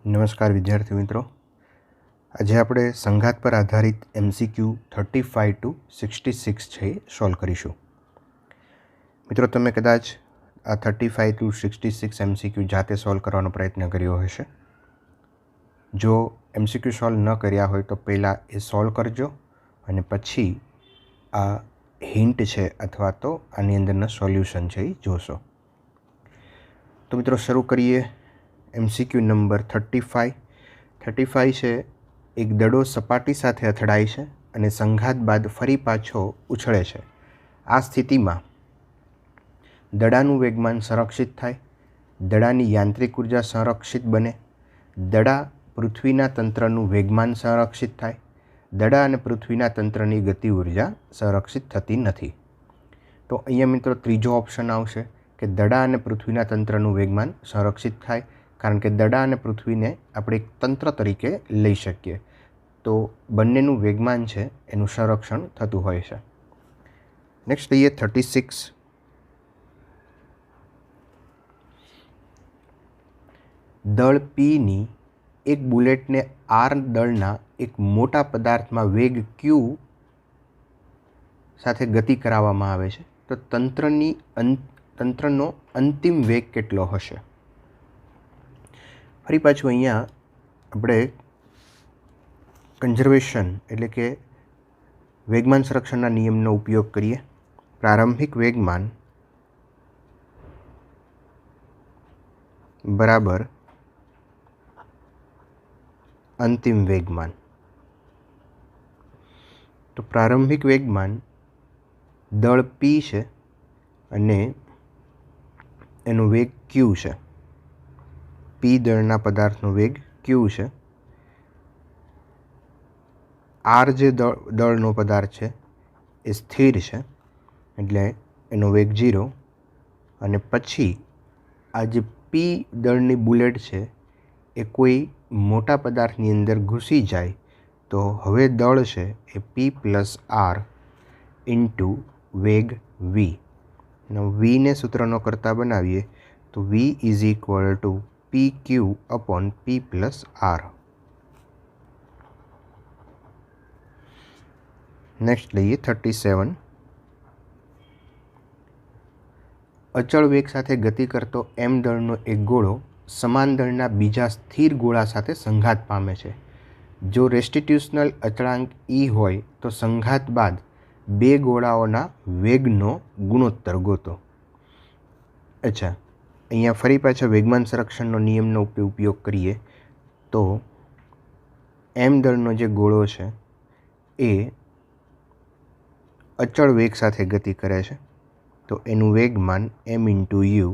નમસ્કાર વિદ્યાર્થી મિત્રો, આજે આપણે સંઘાત પર આધારિત MCQ 35 to 66 છે સોલ્વ કરીશું. મિત્રો, તમે કદાચ આ 35 to 66 MCQ જાતે સોલ્વ કરવાનો પ્રયત્ન કર્યો હશે. જો MCQ સોલ્વ ન કર્યા હોય તો પહેલાં એ સોલ્વ કરજો અને પછી આ હિન્ટ છે અથવા તો આની અંદરના સોલ્યુશન છે એ જોશો. તો મિત્રો, શરૂ કરીએ. MCQ નંબર 35 છે. એક દડો સપાટી સાથે અથડાય છે અને સંઘાત બાદ ફરી પાછો ઉછળે છે. આ સ્થિતિમાં દડાનું વેગમાન સંરક્ષિત થાય, દડાની યાંત્રિક ઉર્જા સંરક્ષિત બને, દડા પૃથ્વીના તંત્રનું વેગમાન સંરક્ષિત થાય, દડા અને પૃથ્વીના તંત્રની ગતિ ઉર્જા સંરક્ષિત થતી નથી. તો અહીંયા મિત્રો ત્રીજો ઓપ્શન આવશે કે દડા અને પૃથ્વીના તંત્રનું વેગમાન સંરક્ષિત થાય, કારણ કે દડા અને પૃથ્વીને આપણે એક તંત્ર તરીકે લઈ શકીએ. તો બંનેનું વેગમાન છે એનું સંરક્ષણ થતું હોય છે. નેક્સ્ટ લઈએ 36. દળ Pની એક બુલેટને R દળના એક મોટા પદાર્થમાં વેગ Q સાથે ગતિ કરાવવામાં આવે છે. તો તંત્રનો અંતિમ વેગ કેટલો હશે? ફરી પાછું અહીંયા આપણે કન્ઝર્વેશન એટલે કે વેગમાન સંરક્ષણના નિયમનો ઉપયોગ કરીએ. પ્રારંભિક વેગમાન બરાબર અંતિમ વેગમાન. તો પ્રારંભિક વેગમાન દળ P છે અને એનો વેગ Q છે. P દળના પદાર્થનો વેગ Q છે. R જે દળનો પદાર્થ છે એ સ્થિર છે એટલે એનો વેગ 0. અને પછી આ જે P દળની બુલેટ છે એ કોઈ મોટા પદાર્થની અંદર ઘૂસી જાય તો હવે દળ છે એ P પ્લસ R ઇન્ટુ વેગ V. Vને સૂત્રનો કરતા બનાવીએ તો V is equal two PQ upon P plus R. Next લઈએ 37. અચળ વેગ સાથે ગતિ કરતો M દળનો એક ગોળો સમાન દળના બીજા સ્થિર ગોળા સાથે સંઘાત પામે છે. જો રેસ્ટિટ્યુશનલ અચળાંક E હોય તો સંઘાત બાદ બે ગોળાઓના વેગનો ગુણોત્તર ગોતો. અચ્છા, અહીંયા ફરી પાછા વેગમાન સંરક્ષણનો નિયમનો ઉપયોગ કરીએ તો M દળનો જે ગોળો છે એ અચળ વેગ સાથે ગતિ કરે છે. તો એનું વેગમાન M ઇન્ટુ U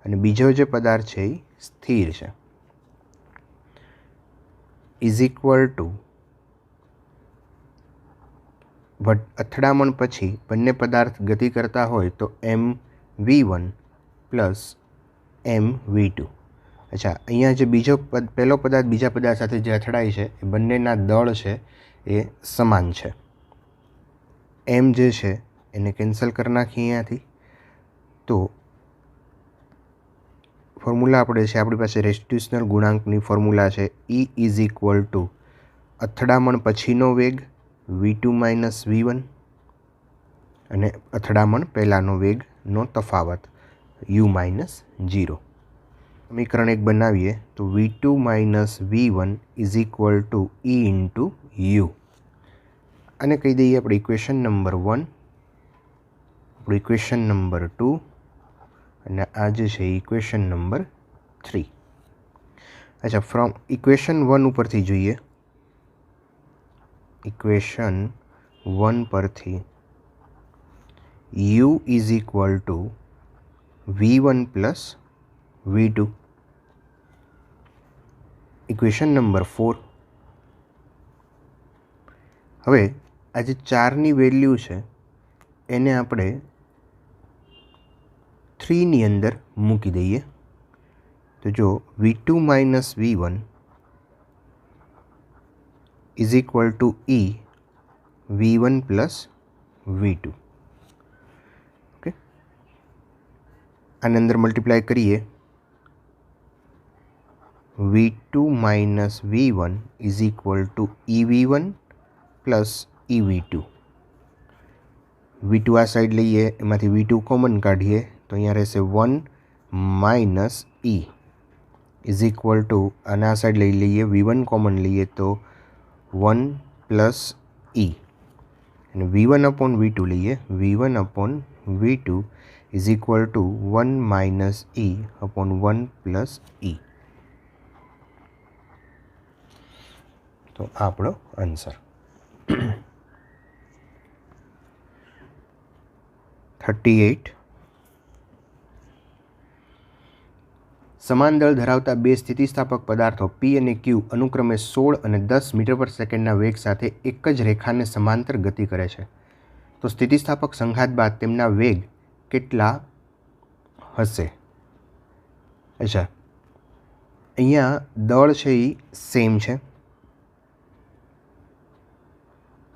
અને બીજો જે પદાર્થ છે એ સ્થિર છે ઇઝ ઇક્વલ ટુ અથડામણ પછી બંને પદાર્થ ગતિ કરતા હોય તો MV1 પ્લસ MV2. અચ્છા, અહીંયા જે પહેલો પદાર્થ બીજા પદાર્થ સાથે જે અથડાય છે એ બંનેના દળ છે એ સમાન છે. M જે છે એને કેન્સલ કરી નાખીએ અહીંયાથી. તો ફોર્મ્યુલા આપણી પાસે રેસ્ટિટ્યુશનલ ગુણાંકની ફોર્મ્યુલા છે E ઇઝ ઇક્વલ ટુ અથડામણ પછીનો વેગ V2 માઇનસ V1 અને અથડામણ પહેલાંનો વેગનો તફાવત U માઇનસ 0. સમીકરણ 1 બનાવીએ તો V2 minus V1 is equal two E into U. અને કહી દઈએ આપણે ઇક્વેશન નંબર 1, આપણું ઇક્વેશન નંબર 2 અને આ જે છે ઇક્વેશન નંબર 3. અચ્છા, ફ્રોમ ઇક્વેશન 1 ઉપરથી જોઈએ. ઇક્વેશન 1 પરથી U is equal two V1 plus V2. Equation number 4. હવે આ જે 4ની વેલ્યુ છે એને આપણે 3ની અંદર મૂકી દઈએ. તો જો V2 minus V1 is equal two E V1 plus V2. Okay, આની અંદર મલ્ટીપ્લાય કરીએ V2 minus V1 is equal two EV1 plus EV2. V2 આ સાઈડ લઈએ, એમાંથી V2 કોમન કાઢીએ તો અહીંયા રહેશે 1 minus E is equal two, અને આ સાઈડ લઈ લઈએ, V1 કોમન લઈએ તો 1 પ્લસ E, અને V1 અપોન V2 લઈએ, V1 upon V2 is equal two 1 minus E upon 1 plus E. તો આપણો આન્સર 38. સમાન દળ ધરાવતા બે સ્થિતિસ્થાપક પદાર્થો P અને Q અનુક્રમે 16 અને 10 મીટર પર સેકન્ડના વેગ સાથે એક જ રેખાને સમાંતર ગતિ કરે છે. તો સ્થિતિસ્થાપક સંઘાત બાદ તેમના વેગ કેટલા હશે? અચ્છા, અહીંયા દળ છે એ સેમ છે,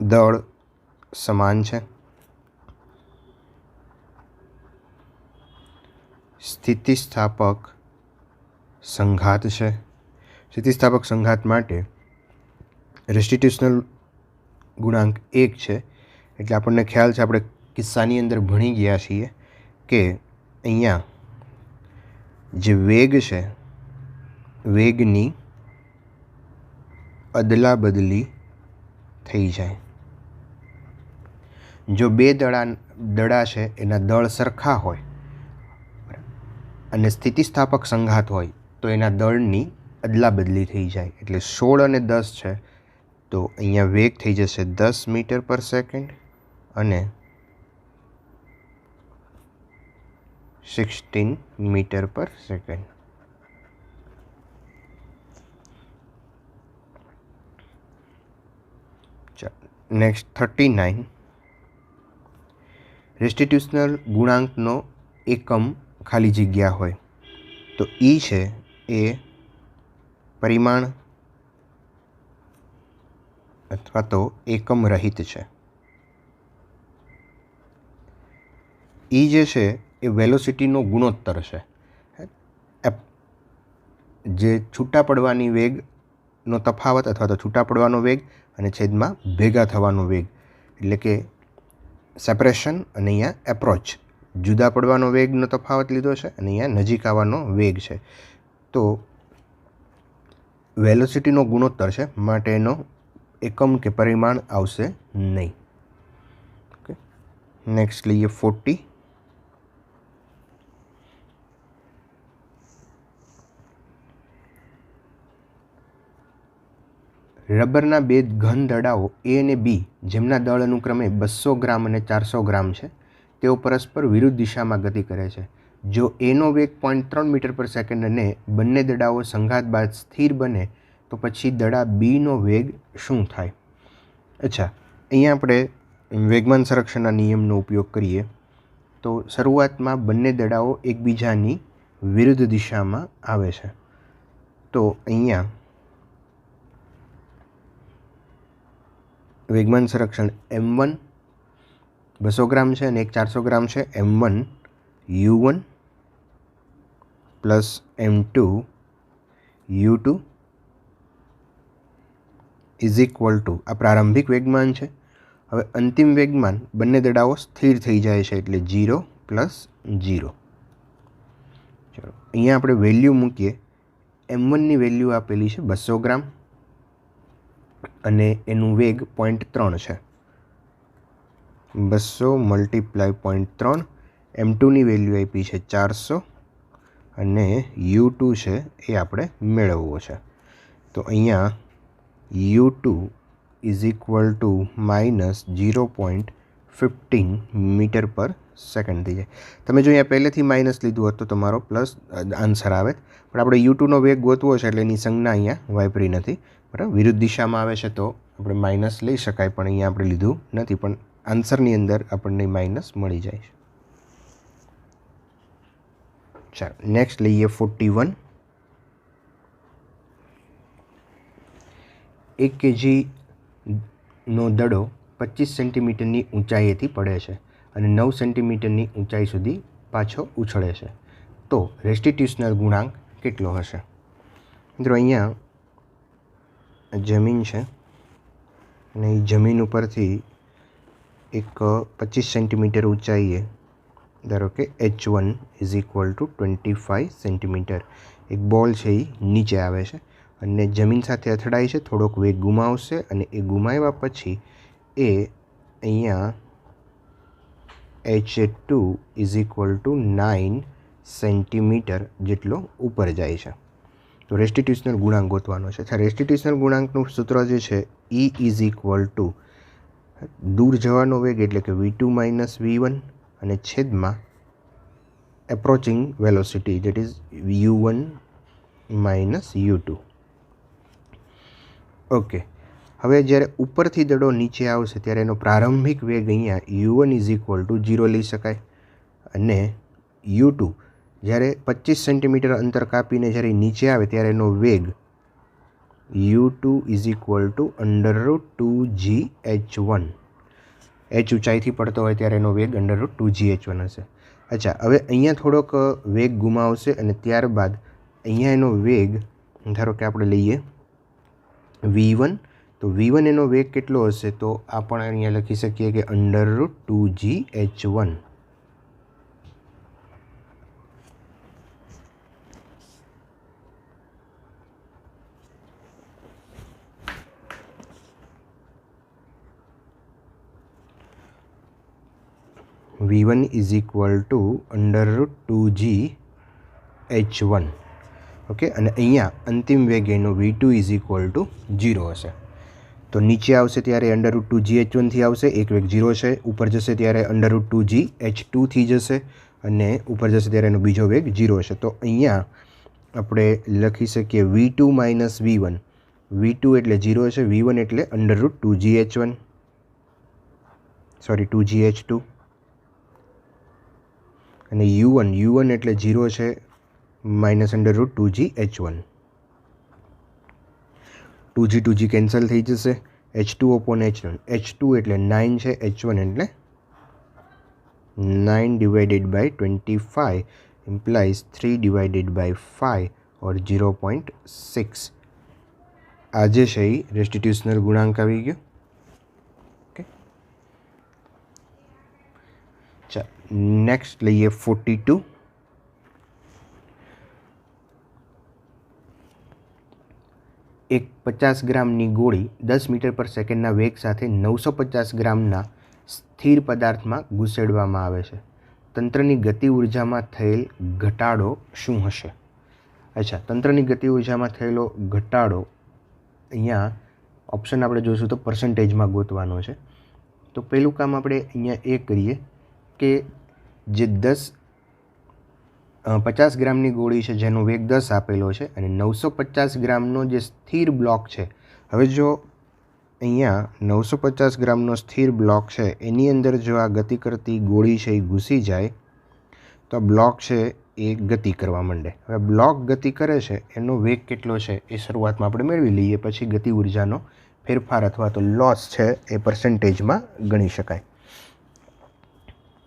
દળ સમાન છે, સ્થિતિસ્થાપક સંઘાત છે. સ્થિતિસ્થાપક સંઘાત માટે રેસ્ટિટ્યુશનલ ગુણાંક 1 છે. એટલે આપણને ખ્યાલ છે, આપણે કિસ્સાની અંદર ભણી ગયા છીએ કે અહીંયા જે વેગ છે, વેગની અદલા બદલી થઈ જાય. જો બે દડા છે એના દળ સરખા હોય અને સ્થિતિસ્થાપક સંઘાત હોય તો એના દળની અદલા બદલી થઈ જાય. એટલે 16 અને 10 છે તો અહીંયા વેગ થઈ જશે 10 મીટર પર સેકન્ડ અને 16 મીટર પર સેકન્ડ. નેક્સ્ટ 39. રેસ્ટિટ્યુશનલ ગુણાંકનો એકમ ખાલી જગ્યા હોય તો E છે એ પરિમાણ અથવા તો એકમ રહિત છે. E જે છે એ વેલોસિટીનો ગુણોત્તર છે. જે છૂટા પડવાની વેગનો તફાવત અથવા તો છૂટા પડવાનો વેગ અને છેદમાં ભેગા થવાનો વેગ, એટલે કે સેપરેશન અને અહીંયા એપ્રોચ. જુદા પડવાનો વેગનો તફાવત લીધો છે અને અહીંયા નજીક આવવાનો વેગ છે. તો વેલોસિટીનો ગુણોત્તર છે માટે એનો એકમ કે પરિમાણ આવશે નહીં. ઓકે, નેક્સ્ટ લઈએ 40. રબરના બે ઘન દડાઓ A અને B જેમના દળ અનુક્રમે 200 ગ્રામ અને 400 ગ્રામ છે, તેઓ પરસ્પર વિરુદ્ધ દિશામાં ગતિ કરે છે. જો એનો વેગ 0.3 મીટર પર સેકન્ડ અને બંને દડાઓ સંઘાત બાદ સ્થિર બને તો પછી દડા બીનો વેગ શું થાય? અચ્છા, અહીંયા આપણે વેગમાન સંરક્ષણના નિયમનો ઉપયોગ કરીએ તો શરૂઆતમાં બંને દડાઓ એકબીજાની વિરુદ્ધ દિશામાં આવે છે. તો અહીંયા વેગમાન સંરક્ષણ M1 200 ગ્રામ છે અને એક 400 ગ્રામ છે. M1 U1 plus M2 U2 is equal two, આ પ્રારંભિક વેગમાન છે. હવે અંતિમ વેગમાન બંને દડાઓ સ્થિર થઈ જાય છે એટલે 0 પ્લસ 0. ચલો અહીંયા આપણે વેલ્યુ મૂકીએ. M1ની વેલ્યુ આપેલી છે 200 ગ્રામ અને એનું વેગ 0.3 છે. 200 મલ્ટીપ્લાય 0.3. M2ની વેલ્યુ આપી છે 400 અને U2 છે એ આપણે મેળવવો છે. તો અહીંયા U2 is equal to minus 0.15 metre per second થઈ જાય. તમે જો અહીંયા પહેલેથી માઇનસ લીધું હોત તો તમારો પ્લસ આન્સર આવે, પણ આપણે U2નો વેગ ગોતવો છે એટલે એની સંજ્ઞા અહીંયા વાપરી નથી. બરાબર, વિરુદ્ધ દિશામાં આવે છે તો આપણે માઇનસ લઈ શકાય, પણ અહીંયા આપણે લીધું નથી, પણ આન્સરની અંદર આપણને માઇનસ મળી જાય છે. ચાલો નેક્સ્ટ લઈએ 41. 1 kgનો દડો 25 સેન્ટીમીટરની ઊંચાઈએથી પડે છે અને 9 સેન્ટીમીટરની ઊંચાઈ સુધી પાછો ઉછળે છે. તો રેસ્ટિટ્યુશનલ ગુણાંક કેટલો હશે? મિત્રો અહીંયા જમીન છે અને એ જમીન ઉપરથી એક 25 સેન્ટીમીટર ઊંચાઈએ ધારો કે H1 is equal two 25 centimetre એક બોલ છે એ નીચે આવે છે અને જમીન સાથે અથડાય છે, થોડોક વેગ ગુમાવશે અને એ ગુમાવ્યા પછી એ અહીંયા H2 is equal two 9 centimetre જેટલો ઉપર જાય છે. તો રેસ્ટિટ્યુશનલ ગુણાંક ગોતવાનો છે. રેસ્ટિટ્યુશનલ ગુણાંકનું સૂત્ર જે છે E ઇઝ ઇક્વલ ટુ દૂર જવાનો વેગ એટલે કે V2 માઇનસ V1 અને છેદમાં approaching velocity that is U1 minus U2. Okay, હવે જ્યારે ઉપરથી દડો નીચે આવશે ત્યારે એનો પ્રારંભિક વેગ અહીંયા U1 ઇઝ ઇક્વલ ટુ 0 લઈ શકાય અને U2 જ્યારે 25 સેન્ટીમીટર અંતર કાપીને જ્યારે નીચે આવે ત્યારે એનો વેગ U2 is equal two √2gh1. h ઊંચાઈથી પડતો હોય ત્યારે એનો વેગ √2gh1 હશે. અચ્છા, હવે અહીંયા થોડોક વેગ ગુમાવશે અને ત્યારબાદ અહીંયા એનો વેગ ધારો કે આપણે લઈએ V1. તો V1 એનો વેગ કેટલો હશે તો આપણે અહીંયા લખી શકીએ કે √2gh1. V1 is equal two √2gh1. Okay, અને અહીંયા અંતિમ વેગ એનો V2 ઇઝ ઇક્વલ ટુ 0 હશે. તો નીચે આવશે ત્યારે √2gh1 થી આવશે, એક વેગ 0 છે, ઉપર જશે ત્યારે √2gh2 થી જશે અને ઉપર જશે ત્યારે એનો બીજો વેગ 0 હશે. તો અહીંયા આપણે લખી શકીએ V2 માઇનસ V1. V2 એટલે 0 છે, V1 એટલે √2gh1 સોરી 2gh2 અને U1 એટલે 0 છે માઇનસ √2gh1. 2g કેન્સલ થઈ જશે, H2 upon H1. H2 એટલે 9 છે, H1 એટલે 9 divided by 25 implies 3 divided by 5 or 0.6. આ જે છે એ રેસ્ટિટ્યુશનલ ગુણાંક આવી ગયો. ઓકે, ચાલો નેક્સ્ટ લઈએ 42. એક 50 ગ્રામની ગોળી 10 મીટર પર સેકન્ડના વેગ સાથે 950 ગ્રામના સ્થિર પદાર્થમાં ઘૂસેડવામાં આવે છે. તંત્રની ગતિ ઉર્જામાં થયેલ ઘટાડો શું હશે? અચ્છા, તંત્રની ગતિ ઉર્જામાં થયેલો ઘટાડો અહીંયા ઓપ્શન આપણે જોઈશું તો પર્સન્ટેજમાં ગોતવાનો છે. તો પહેલું કામ આપણે અહીંયા એ કરીએ કે જે 50 ગ્રામની ગોળી છે જેનો વેગ 10 આપેલો છે અને 950 ગ્રામનો જે સ્થિર બ્લોક છે. હવે જો અહીંયા 950 ગ્રામનો સ્થિર બ્લોક છે એની અંદર જો આ ગતિ કરતી ગોળી છે એ ઘૂસી જાય તો બ્લોક છે એ ગતિ કરવા માંડે. હવે બ્લોક ગતિ કરે છે એનો વેગ કેટલો છે એ શરૂઆતમાં આપણે મેળવી લઈએ, પછી ગતિ ઉર્જાનો ફેરફાર અથવા તો લોસ છે એ પર્સન્ટેજમાં ગણી શકાય.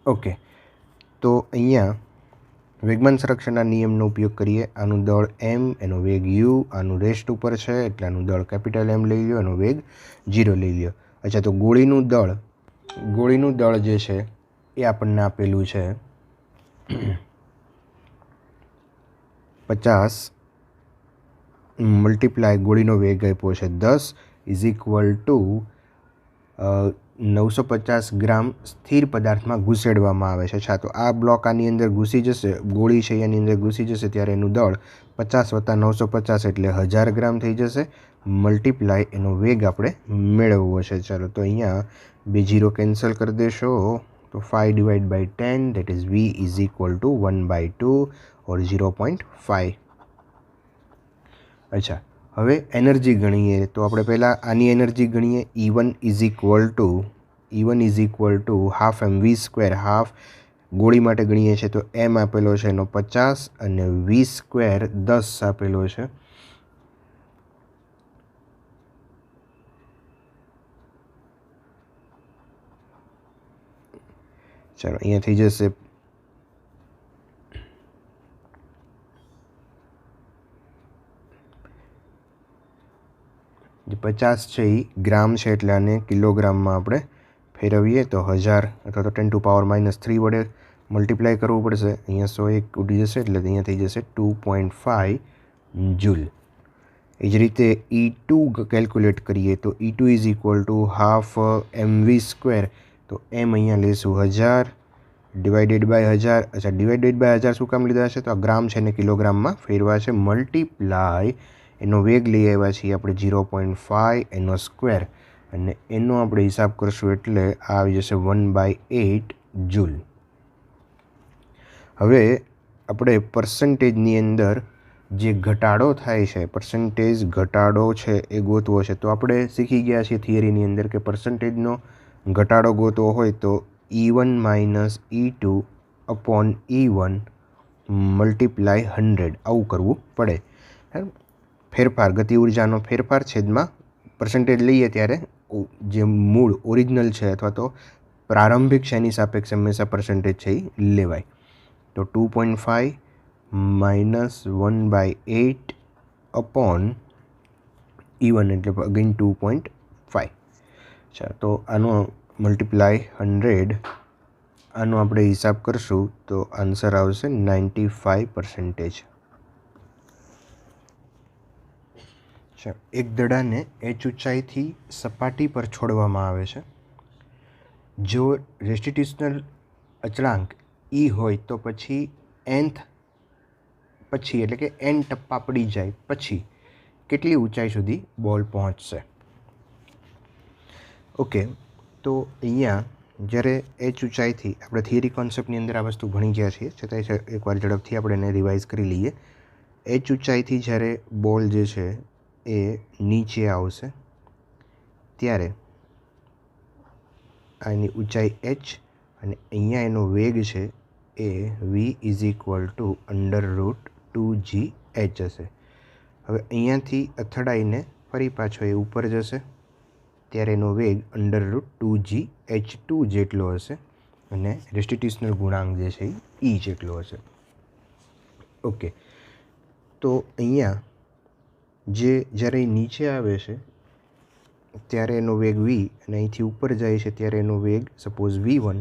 ઓકે, તો અહીંયા વેગમાન સંરક્ષણના નિયમનો ઉપયોગ કરીએ. આનું દળ m, એનો વેગ u, આનું રેસ્ટ ઉપર છે એટલે આનું દળ કેપિટલ M લઈ લો, એનો વેગ 0 લઈ લો. અચ્છા, તો ગોળીનું દળ જે છે એ આપણને આપેલું છે 50 મલ્ટીપ્લાય ગોળીનો વેગ આપ્યો છે 10 ઇઝ ઇક્વલ ટુ 950 ગ્રામ સ્થિર પદાર્થમાં ઘૂસેડવામાં આવે છે. અચ્છા, તો આ બ્લોક આની અંદર ઘૂસી જશે, ગોળી છે એની અંદર ઘૂસી જશે ત્યારે એનું દળ 50 વત્તા 950 એટલે 1000 ગ્રામ થઈ જશે. મલ્ટીપ્લાય એનો વેગ આપણે મેળવવો છે. ચાલો, તો અહીંયા 2 0 કેન્સલ કરી દેશો તો 5 divide by 10 that is V is equal to 1/2 or 0.5. અચ્છા, હવે એનર્જી ગણીએ તો આપણે પહેલાં આની એનર્જી ગણીએ. E1 is equal two half mv². Half ગોળી માટે ગણીએ છીએ તો m આપેલો છે એનો 50 અને v² 10 આપેલો છે. ચાલો, અહીંયા થઈ જશે જે 50 છે એ ગ્રામ છે એટલે આને કિલોગ્રામમાં આપણે ફેરવીએ તો 1000 અથવા તો 10⁻³ વડે મલ્ટીપ્લાય કરવું પડશે. અહીંયા 101 ઉડી જશે એટલે અહીંયા થઈ જશે 2.5 જૂલ. એ જ રીતે E2 કેલ્ક્યુલેટ કરીએ તો E2 is equal two half mv². તો એમ અહીંયા લેશું 1000 ડિવાઇડેડ બાય 1000. અચ્છા, ડિવાઇડેડ બાય 1000 શું કામ લીધા છે? તો આ ગ્રામ છે ને કિલોગ્રામમાં ફેરવા છે. મલ્ટીપ્લાય એનો વેગ લઈ આવ્યા છીએ આપણે 0.5 એનો સ્ક્વેર, અને એનો આપણે હિસાબ કરશું એટલે આવી જશે 1/8 જૂલ. હવે આપણે પર્સન્ટેજની અંદર જે ઘટાડો થાય છે, પર્સન્ટેજ ઘટાડો છે એ ગોતવો છે. તો આપણે શીખી ગયા છીએ થિયરીની અંદર કે પર્સન્ટેજનો ઘટાડો ગોતવો હોય તો E1 minus E2 upon E1 multiply 100 આવું કરવું પડે. ફેરફાર, ગતિ ઉર્જાનો ફેરફાર છેદમાં પર્સન્ટેજ લઈએ ત્યારે જે મૂળ ઓરિજિનલ છે અથવા તો પ્રારંભિક છે એની સાપેક્ષે હંમેશા પર્સન્ટેજ છે એ લેવાય. તો 2.5 માઇનસ 1/8 અપોન E1 એટલે અગેન 2.5. અચ્છા, તો આનો મલ્ટીપ્લાય 100, આનો આપણે હિસાબ કરશું તો આન્સર આવશે 95%. એક દડાને h ઊંચાઈથી સપાટી પર છોડવામાં આવે છે. જો રેસ્ટિટ્યુશનલ અચળાંક E હોય તો પછી nth પછી એટલે કે n ટપ્પા પડી જાય પછી કેટલી ઊંચાઈ સુધી બોલ પહોંચશે. ઓકે, તો અહીંયા જ્યારે h ઊંચાઈથી આપણે થિયરી કોન્સેપ્ટની અંદર આ વસ્તુ ભણી ગયા છીએ, છતાંય એકવાર ઝડપથી આપણે એને રિવાઇઝ કરી લઈએ. h ઊંચાઈથી જ્યારે બોલ જે છે એ નીચે આવશે ત્યારે આની ઊંચાઈ h અને અહીંયા એનો વેગ છે એ v is equal two √2gh હશે. હવે અહીંયાથી અથડાઈને ફરી પાછો એ ઉપર જશે ત્યારે એનો વેગ √2gh2 જેટલો હશે અને રેસ્ટિટ્યુશનલ ગુણાંક જે છે એ E જેટલો હશે. ઓકે, તો અહીંયા જે જ્યારે નીચે આવે છે ત્યારે એનો વેગ v અને અહીંથી ઉપર જાય છે ત્યારે એનો વેગ સપોઝ v1.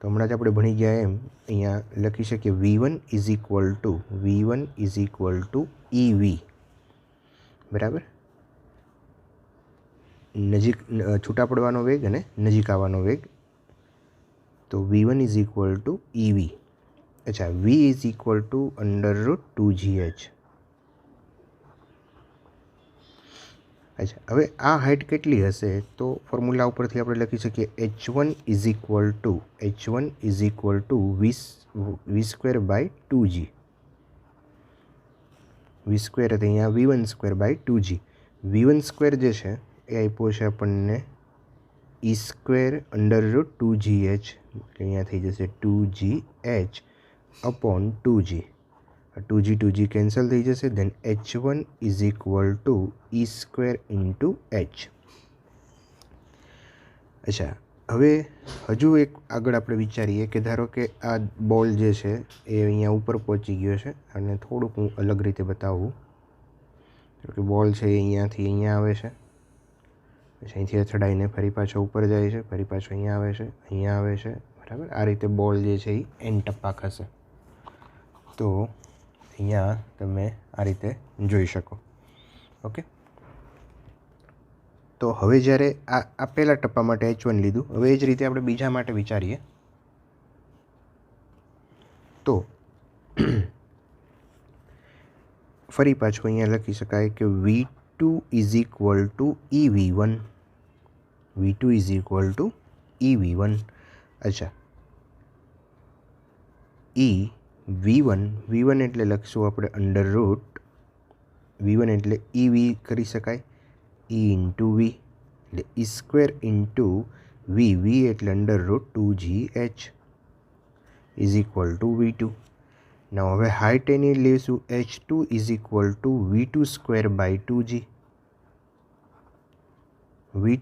તો હમણાં જ આપણે ભણી ગયા એમ અહીંયા લખી શકીએ v1 is equal two EV. બરાબર, નજીક છૂટા પડવાનો વેગ અને નજીક આવવાનો વેગ. તો v1 is equal two EV. અચ્છા, v is equal two √2gh. અચ્છા, હવે આ હાઇટ કેટલી હશે? તો ફોર્મ્યુલા ઉપરથી આપણે લખી શકીએ h1 is equal two v²/2g. v² એટલે અહીંયા v1²/2g. v1² જે છે એ આપ્યો છે આપણને E² √2gh. અહીંયા થઈ જશે 2gh upon 2g. 2g cancel થઈ જશે. Then h1 is equal to E² into h. અચ્છા, હવે હજુ એક આગળ આપણે વિચારીએ કે ધારો કે આ બોલ જે છે એ અહીંયા ઉપર પહોંચી ગયો છે અને થોડુંક હું અલગ રીતે બતાવું. કે બોલ છે એ અહીંયાથી અહીંયા આવે છે, પછી અહીંથી અથડાઈને ફરી પાછો ઉપર જાય છે, ફરી પાછો અહીંયા આવે છે, અહીંયા આવે છે. બરાબર, આ રીતે બોલ જે છે એ n ટપ્પા ખસે. તો અહીંયા તમે આ રીતે જોઈ શકો. ઓકે, તો હવે જ્યારે આ પહેલા ટપ્પા માટે h1 લીધું, હવે એ જ રીતે આપણે બીજા માટે વિચારીએ. તો ફરી પાછું અહીંયા લખી શકાય કે v2 is equal two EV1. v2 is equal two EV1. અચ્છા, v1 એટલે લખશું આપણે v1 એટલે EV કરી શકાય, E ઇન્ટુ v એટલે E² ઇન્ટુ v એટલે √2gh is equal two v2. ના, હવે હાઇટ એની લઈશું h2 is equal two v²/2g. v²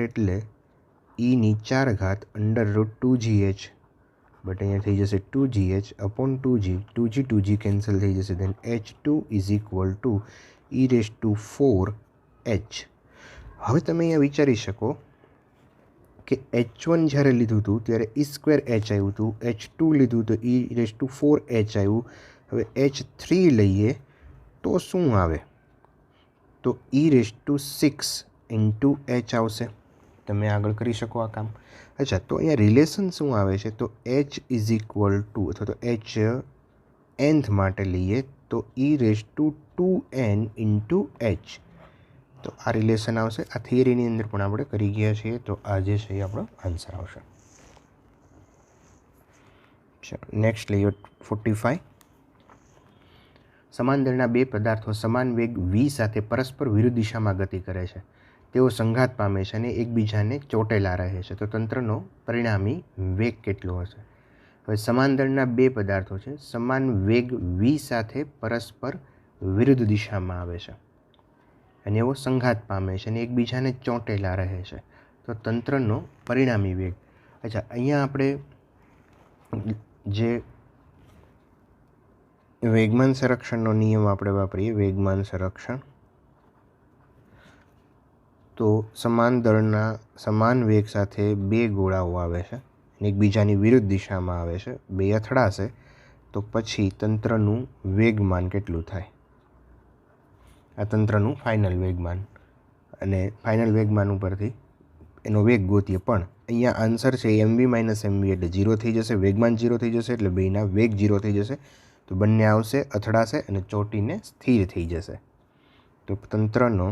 એટલે e⁴ √2gh, બટ અહીંયા થઈ જશે 2gh અપોન 2g કેન્સલ થઈ જશે. Then h2 is equal to e⁴h. હવે તમે અહીંયા વિચારી શકો કે H1 જ્યારે લીધું હતું ત્યારે E² H આવ્યું હતું, H2 લીધું તો E⁴ H આવ્યું. હવે H3 લઈએ તો શું આવે? તો E⁶ ઇન્ટુ H આવશે. તમે આગળ કરી શકો આ કામ. અચ્છા, તો અહીંયા રિલેશન શું આવે છે? તો H ઇઝ ઇક્વલ ટુ અથવા તો H nth માટે લઈએ તો E⁴n ઇન્ટુ H. તો આ રિલેશન આવશે. આ થિયરીની અંદર પણ આપણે કરી ગયા છીએ. તો આ જે છે એ આપણો આન્સર આવશે. નેક્સ્ટ લઈએ 45. સમાન દળના બે પદાર્થો સમાન વેગ v સાથે પરસ્પર વિરુદ્ધ દિશામાં ગતિ કરે છે. તેઓ સંઘાત પામે છે અને એકબીજાને ચોટેલા રહે છે. તો તંત્રનો પરિણામી વેગ કેટલો હશે? હવે સમાન દળના બે પદાર્થો છે, સમાન વેગ v સાથે પરસ્પર વિરુદ્ધ દિશામાં આવે છે અને એવો સંઘાત પામે છે અને એકબીજાને ચોંટેલા રહે છે. તો તંત્રનો પરિણામી વેગ. અચ્છા, અહીંયા આપણે જે વેગમાન સંરક્ષણનો નિયમ આપણે વાપરીએ, વેગમાન સંરક્ષણ, તો સમાન દળના સમાન વેગ સાથે બે ગોળાઓ આવે છે અને એકબીજાની વિરુદ્ધ દિશામાં આવે છે, બે અથડાશે તો પછી તંત્રનું વેગમાન કેટલું થાય? આ તંત્રનું ફાઇનલ વેગમાન, અને ફાઇનલ વેગમાન ઉપરથી એનો વેગ ગોતીએ. પણ અહીંયા આન્સર છે mv માઇનસ mv એટલે 0 થઈ જશે, વેગમાન 0 થઈ જશે એટલે બેના વેગ 0 થઈ જશે. તો બંને આવશે, અથડાશે અને ચોટીને સ્થિર થઈ જશે. તો તંત્રનો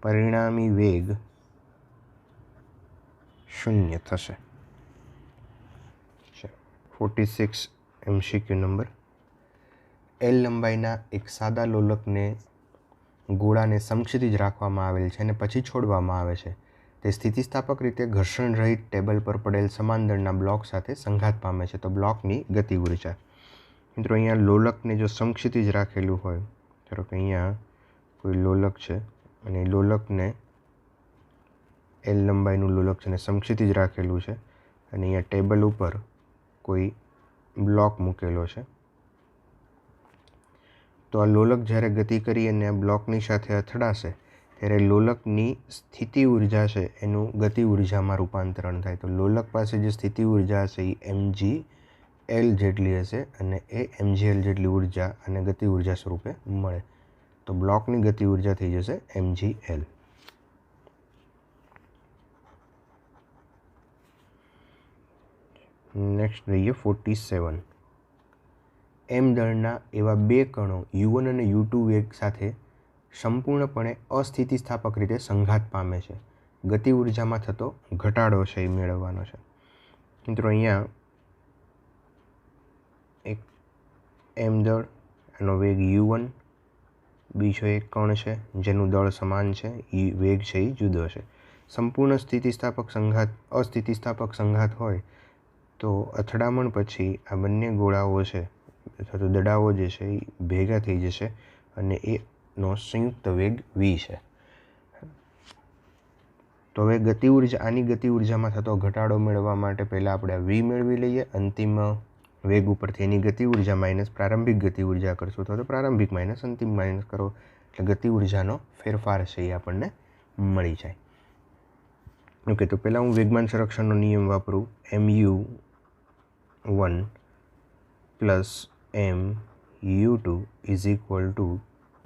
પરિણામી વેગ 0 થશે. 46 MCQ નંબર. L લંબાઈના એક સાદા લોલકને ગોળાને સમક્ષિતિજ રાખવામાં આવેલ છે અને પછી છોડવામાં આવે છે. તે સ્થિતિસ્થાપક રીતે ઘર્ષણ રહિત ટેબલ પર પડેલ સમાન દળના બ્લોક સાથે સંઘાત પામે છે. તો બ્લોકની ગતિ ઉર્જા. મિત્રો, અહીંયા લોલકને જો સમક્ષિતિજ રાખેલું હોય, ધારો કે અહીંયા કોઈ લોલક છે અને લોલકને L લંબાઈનું લોલક છે અને સમક્ષિતિજ રાખેલું છે અને અહીંયા ટેબલ ઉપર કોઈ બ્લોક મૂકેલો છે. તો આ લોલક જ્યારે ગતિ કરી અને આ બ્લોકની સાથે અથડાશે ત્યારે લોલકની સ્થિતિ ઉર્જા છે એનું ગતિ ઉર્જામાં રૂપાંતરણ થાય. તો લોલક પાસે જે સ્થિતિ ઉર્જા હશે એ mgl જેટલી હશે અને એ mgl જેટલી ઉર્જા અને ગતિ ઉર્જા સ્વરૂપે મળે. તો બ્લોકની ગતિ ઉર્જા થઈ જશે mgl. નેક્સ્ટ લઈએ 47. m દળના એવા બે કણો u1 અને u2 વેગ સાથે સંપૂર્ણપણે અસ્થિતિસ્થાપક રીતે સંઘાત પામે છે. ગતિ ઉર્જામાં થતો ઘટાડો છે એ મેળવવાનો છે. મિત્રો, અહીંયા એક m દળ, એનો વેગ u1, બીજો એક કણ છે જેનું દળ સમાન છે, એ વેગ છે એ જુદો છે. સંપૂર્ણ સ્થિતિસ્થાપક સંઘાત અસ્થિતિસ્થાપક સંઘાત હોય તો અથડામણ પછી આ બંને ગોળાઓ છે અથવા તો દડાઓ જે છે એ ભેગા થઈ જશે અને એનો સંયુક્ત વેગ v છે. તો હવે ગતિ ઉર્જા, આની ગતિ ઉર્જામાં થતો ઘટાડો મેળવવા માટે પહેલાં આપણે આ v મેળવી લઈએ. અંતિમ વેગ ઉપરથી એની ગતિ ઉર્જા માઇનસ પ્રારંભિક ગતિ ઉર્જા કરશું અથવા તો પ્રારંભિક માઇનસ અંતિમ માઇનસ કરો એટલે ગતિ ઉર્જાનો ફેરફાર છે એ આપણને મળી જાય. ઓકે, તો પહેલાં હું વેગમાન સંરક્ષણનો નિયમ વાપરું. mu1 plus mu2 is equal two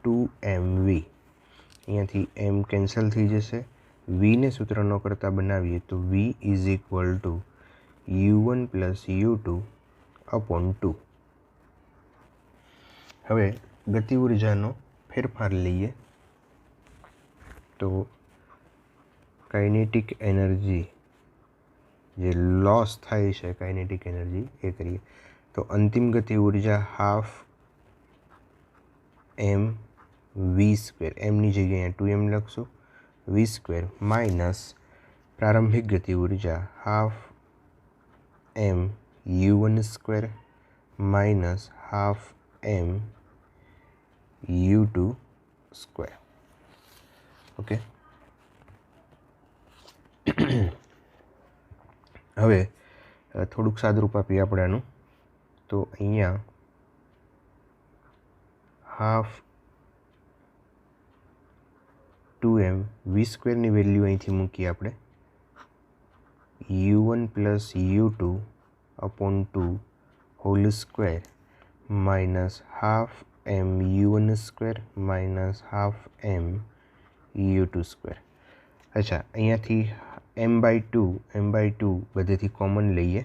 2mv. અહીંયાથી m કેન્સલ થઈ જશે. vને સૂત્ર ન કરતાં બનાવીએ તો v is equal two u1 plus u2 upon 2. હવે ગતિ ઉર્જાનો ફેરફાર લઈએ તો કાઇનેટિક એનર્જી જે લોસ થાય છે, કાઇનેટિક એનર્જી એ કરીએ તો અંતિમ ગતિ ઉર્જા હાફ m v², mની જગ્યાએ 2m લખશું, v² માઇનસ પ્રારંભિક ગતિ ઉર્જા half m u1² minus half m u2². Okay, હવે થોડુંક સાદરૂપ આપીએ આપણે આનું. તો અહીંયા હાફ 2m વી સ્ક્વેરની વેલ્યુ અહીંથી મૂકીએ આપણે u1 plus u2 upon 2 whole square minus half m u1 square minus half m u2 square. અચ્છા, અહીંયાથી m/2 બધેથી કોમન લઈએ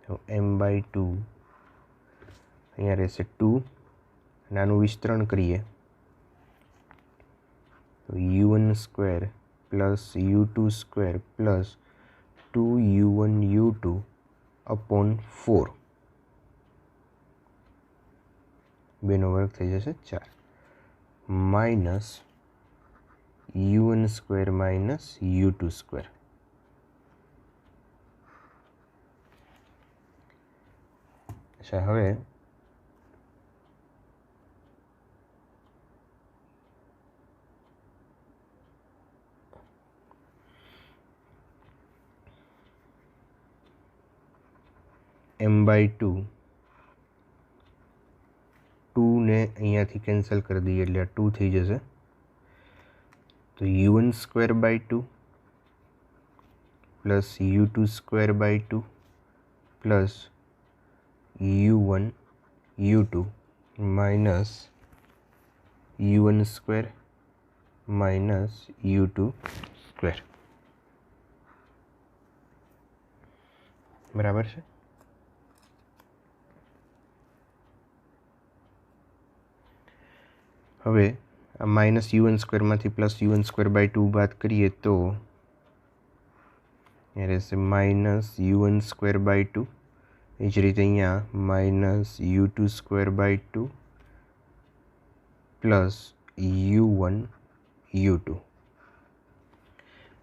તો m/2 અહીંયા રહેશે 2 અને આનું વિસ્તરણ કરીએ તો u1 square plus u2 square plus 2u1 u2 upon 4 બેનો વર્ગ થઈ જશે 4 minus u1 square minus u2 square. અચ્છા, હવે m/2 2ને અહીંયાથી કેન્સલ કરી દઈએ એટલે આ 2 થઈ જશે તો u1 square by 2 plus u2 square by 2 plus u1 u2 minus u1 square minus u2 square. બરાબર છે. હવે આ માઇનસ u1 સ્ક્વેરમાંથી પ્લસ u1 સ્ક્વેર બાય 2 બાદ કરીએ તો અહીંયા રહેશે માઇનસ u1 સ્ક્વેર બાય 2. એ જ રીતે અહીંયા minus u2 square by 2 plus u1 u2.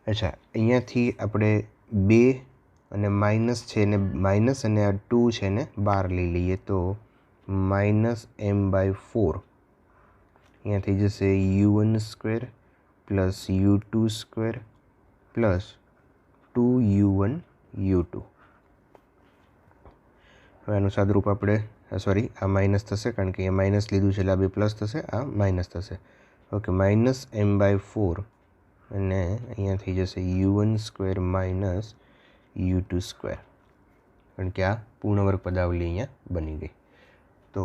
અચ્છા, અહીંયાથી આપણે 2 અને માઇનસ છે ને માઇનસ અને આ 2 છે ને બહાર લઈ લઈએ તો માઇનસ m/4 અહીંયા થઈ જશે u1 square plus u2 square plus 2u1 u2. હવે આનું સાદુરૂપ આપણે આ માઇનસ થશે કારણ કે અહીંયા માઇનસ લીધું છે એટલે આ બે પ્લસ થશે, આ માઇનસ થશે. ઓકે, માઇનસ m/4 અને અહીંયા થઈ જશે u1 square minus u2 square કારણ કે આ પૂર્ણવર્ગ પદાવલી અહીંયા બની ગઈ. તો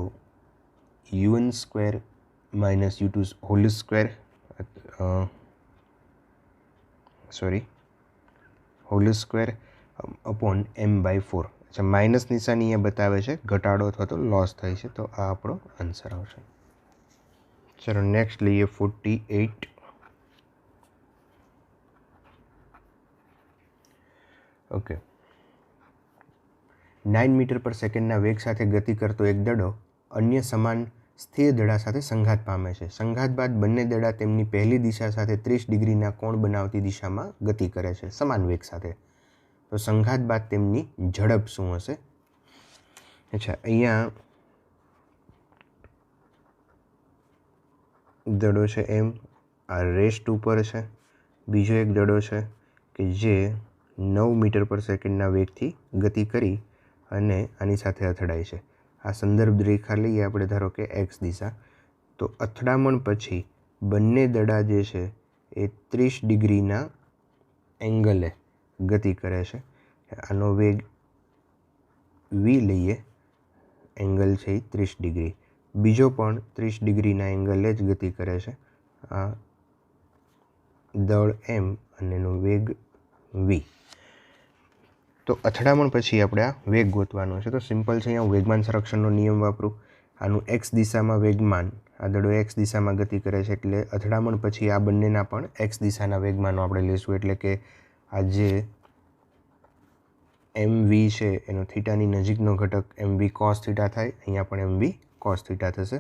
u1 square minus u2 whole square whole square upon m/4. અચ્છા, માઇનસ નિશાની અહીંયા બતાવે છે ઘટાડો અથવા તો લોસ થાય છે તો આ આપણો આન્સર આવશે. ચલો નેક્સ્ટ લઈએ 48. ઓકે, 9 મીટર પર સેકન્ડના વેગ સાથે ગતિ કરતો એક દડો અન્ય સમાન સ્થિર દડા સાથે સંઘાત પામે છે. સંઘાત બાદ બંને દડા તેમની પહેલી દિશા સાથે 30 ડિગ્રીના કોણ બનાવતી દિશામાં ગતિ કરે છે સમાન વેગ સાથે. તો સંઘાત બાદ તેમની ઝડપ શું હશે? અચ્છા, અહીંયા દડો છે એમ, આ રેસ્ટ ઉપર છે. બીજો એક દડો છે કે જે 9 મીટર પર સેકન્ડના વેગથી ગતિ કરી અને આની સાથે અથડાય છે. આ સંદર્ભ રેખા લઈએ આપણે, ધારો કે એક્સ દિશા. તો અથડામણ પછી બંને દડા જે છે એ 30 ડિગ્રીના એંગલે ગતિ કરે છે. આનો વેગ વી લઈએ, એંગલ છે એ 30 ડિગ્રી. બીજો પણ 30 ડિગ્રીના એંગલે જ ગતિ કરે છે. આ દળ એમ અને એનો વેગ વી. તો અથડામણ પછી આપણે આ વેગ ગોતવાનો છે. તો સિમ્પલ છે, અહીંયા વેગમાન સંરક્ષણનો નિયમ વાપરું. આનું એક્સ દિશામાં વેગમાન, આ દડો એક્સ દિશામાં ગતિ કરે છે એટલે અથડામણ પછી આ બંનેના પણ એક્સ દિશાના વેગમાનો આપણે લઈશું. એટલે કે આ જે એમ વી છે એનો થીટાની નજીકનો ઘટક એમ વી કોસ થીટા થાય, અહીંયા પણ એમ વી કોસ થીટા થશે.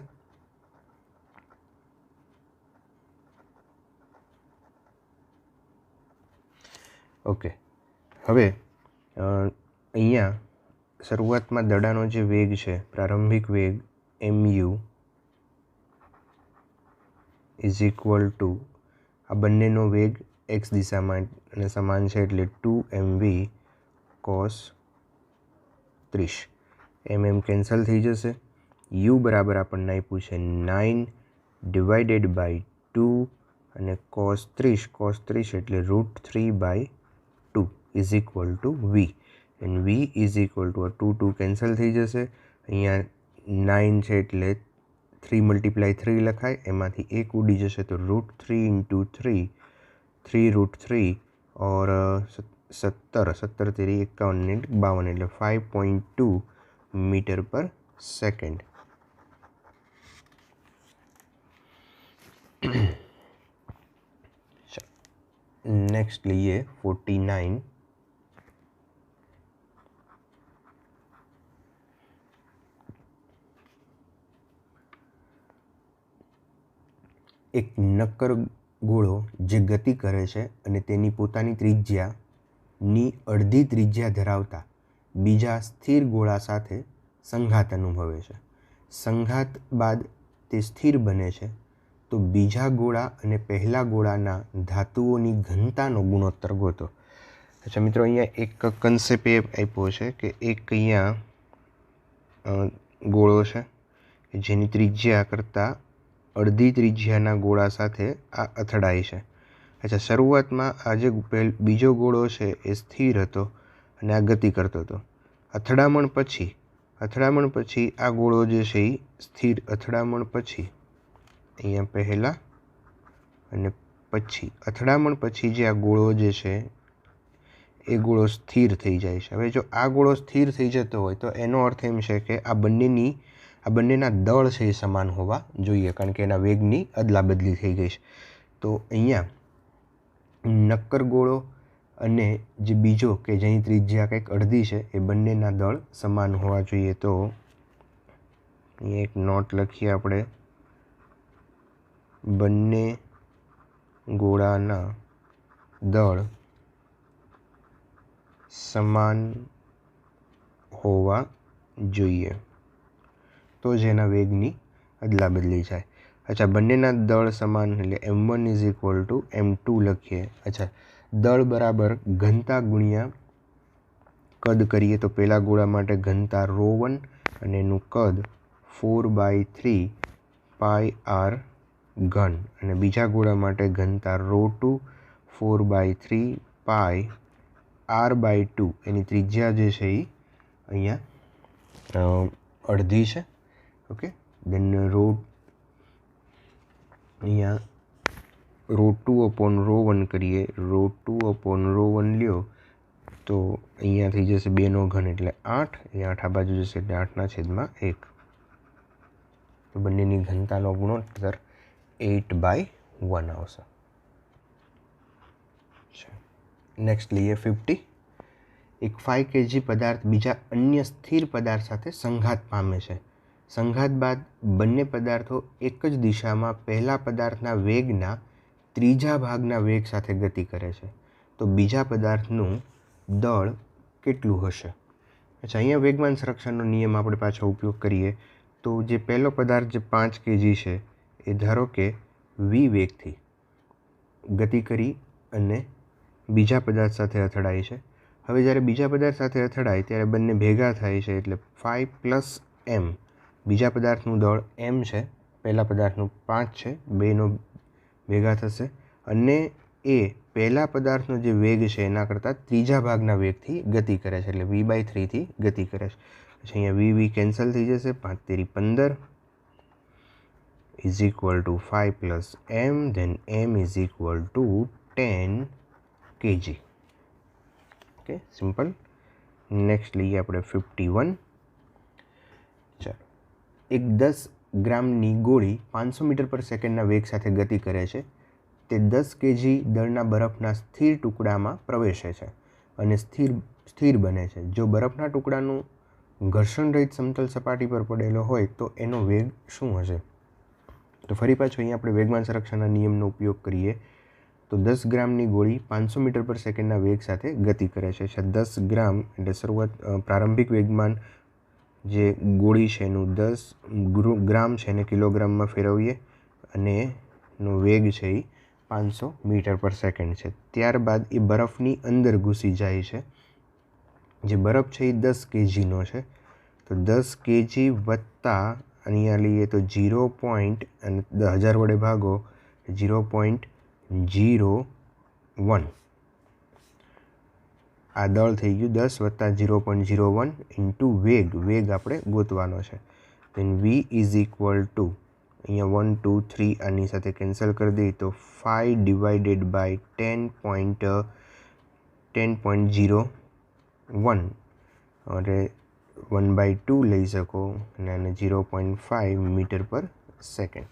ઓકે, હવે અહીંયા શરૂઆતમાં દડાનો જે વેગ છે, પ્રારંભિક વેગ mu ઇઝ ઇક્વલ ટુ આ બંનેનો વેગ એક્સ દિશામાં અને સમાન છે એટલે 2mv cos 30. કેન્સલ થઈ જશે. u બરાબર આપણને આપ્યું છે 9 ડિવાઇડેડ બાય 2 અને cos 30 એટલે √3/2 is equal to V, and V is equal to 2 cancel થઈ જશે. અહીંયા 9 છે એટલે 3 × 3 લખાય, એમાંથી 1 ઉડી જશે તો √3 × 3 और 17 તેરી 51 52 એટલે 5.2 મીટર પર સેકન્ડ. नेक्स्ट लिए 49. एक नक्कर गोळो जे गति करे छे अने तेनी पोतानी त्रिज्यानी अर्धी त्रिज्या धरावता बीजा स्थिर गोळा साथे संघात अनुभवे छे. संघात बाद ते स्थिर बने छे तो बीजा गोळा अने पहला गोळाना धातुओनी घनतानो गुणोत्तर गोतो. अच्छा मित्रों, अहींया एक कन्सेप्ट ए आप्यो छे के एक अहींया गोळो छे के जेनी त्रिज्या करता अर्धी त्रिज्याना गोळा साथे आ અથડાય છે. अच्छा, શરૂઆતમાં આ જે બીજો ગોળો છે એ સ્થિર હતો અને આ ગતિ કરતો હતો. અથડામણ પછી આ ગોળો જે છે એ સ્થિર, અથડામણ પછી અહીંયા પહેલા અને પછી અથડામણ પછી જે આ ગોળો જે છે એ ગોળો સ્થિર થઈ જાય છે. હવે જો આ ગોળો સ્થિર થઈ જતો હોય તો એનો અર્થ એમ છે કે આ બંનેના દળ છે એ સમાન હોવા જોઈએ, કારણ કે એના વેગની અદલાબદલી થઈ ગઈ છે. તો અહીંયા નક્કર ગોળો અને જે બીજો કે જેની ત્રિજ્યા કંઈક અડધી છે એ બંનેના દળ સમાન હોવા જોઈએ. તો અહીંયા એક નોટ લખીએ આપણે, બંને ગોળાના દળ સમાન હોવા જોઈએ તો જ એના વેગની અદલાબદલી જાય. अच्छा, બંનેના દળ સમાન એટલે m1 is equal two m2 લખીએ. अच्छा, દળ બરાબર ઘનતા ગુણ્યા કદ કરીએ તો પહેલા ગોળા માટે ઘનતા ρ1 અને એનું કદ 4/3 πr ઘન, અને બીજા ગોળા માટે ઘનતા ρ2 4/3 πr/2, એની ત્રિજ્યા જે છે એ અહીંયા અડધી છે. ઓકે, દેન અહીંયા ρ2/ρ1 કરીએ, ρ2/ρ1 લ્યો તો અહીંયા થઈ જશે 2 નો ઘન એટલે 8, એ 8 આ બાજુ જશે એટલે 8/1. તો બંનેની ઘનતાનો ગુણોત્તર 8/1 આવશે. નેક્સ્ટ લઈએ 50. એક 5 kg પદાર્થ બીજા અન્ય સ્થિર પદાર્થ સાથે સંઘાત પામે છે. સંઘાત બાદ બંને પદાર્થો એક જ દિશામાં પહેલા પદાર્થના વેગના ત્રીજા ભાગના વેગ સાથે ગતિ કરે છે તો બીજા પદાર્થનું દળ કેટલું હશે? અચ્છા, અહીંયા વેગમાન સંરક્ષણનો નિયમ આપણે પાછો ઉપયોગ કરીએ તો જે પહેલો પદાર્થ જે 5 kg છે એ ધારો કે વી વેગથી ગતિ કરી અને બીજા પદાર્થ સાથે અથડાય છે. હવે જ્યારે બીજા પદાર્થ સાથે અથડાય ત્યારે બંને ભેગા થાય છે એટલે 5 + m, બીજા પદાર્થનું દળ m છે, પહેલા પદાર્થનું 5 છે, બેનો ભેગા થશે અને એ પહેલા પદાર્થનો જે વેગ છે એના કરતાં ત્રીજા ભાગના વેગથી ગતિ કરે છે એટલે v/3 થી ગતિ કરે છે. પછી અહીંયા v કેન્સલ થઈ જશે, 5 તેરી 15 is equal to 5 + m, then m is equal to 10 kg. Okay, simple. Next લઈએ આપણે 51. ચાલો, એક 10 ગ્રામની ગોળી 500 મીટર પર સેકન્ડના વેગ સાથે ગતિ કરે છે. તે 10 kg દળના બરફના સ્થિર ટુકડામાં પ્રવેશે છે અને સ્થિર બને છે. જો બરફના ટુકડાનું ઘર્ષણ રહિત સમતલ સપાટી પર પડેલો હોય તો એનો વેગ શું હશે? તો ફરી પાછું અહીંયા આપણે વેગમાન સંરક્ષણના નિયમનો ઉપયોગ કરીએ તો 10 ગ્રામની ગોળી 500 મીટર પર સેકન્ડના વેગ સાથે ગતિ કરે છે. 10 ગ્રામ એટલે પ્રારંભિક વેગમાન જે ગોળી છે એનું 10 ગ્રામ છે એને કિલોગ્રામમાં ફેરવીએ અને એનો વેગ છે એ 500 મીટર પર સેકન્ડ છે. ત્યારબાદ એ બરફની અંદર ઘૂસી જાય છે. જે બરફ છે એ 10 kgનો છે તો 10 kg વત્તા અહીંયા લઈએ તો 0. અને 1000 વડે ભાગો 0. 0.01 આ દળ થઈ ગયું 10 વત્તા 0.01 ઇન્ટુ વેગ આપણે ગોતવાનો છે. દેન વી ઇઝ ઇક્વલ ટુ અહીંયા 1 2 3 આની સાથે કેન્સલ કરી દઈએ તો 5 ડિવાઇડેડ બાય 10.01 અને 1/2 લઈ શકો અને આને 0.5 મીટર પર સેકન્ડ.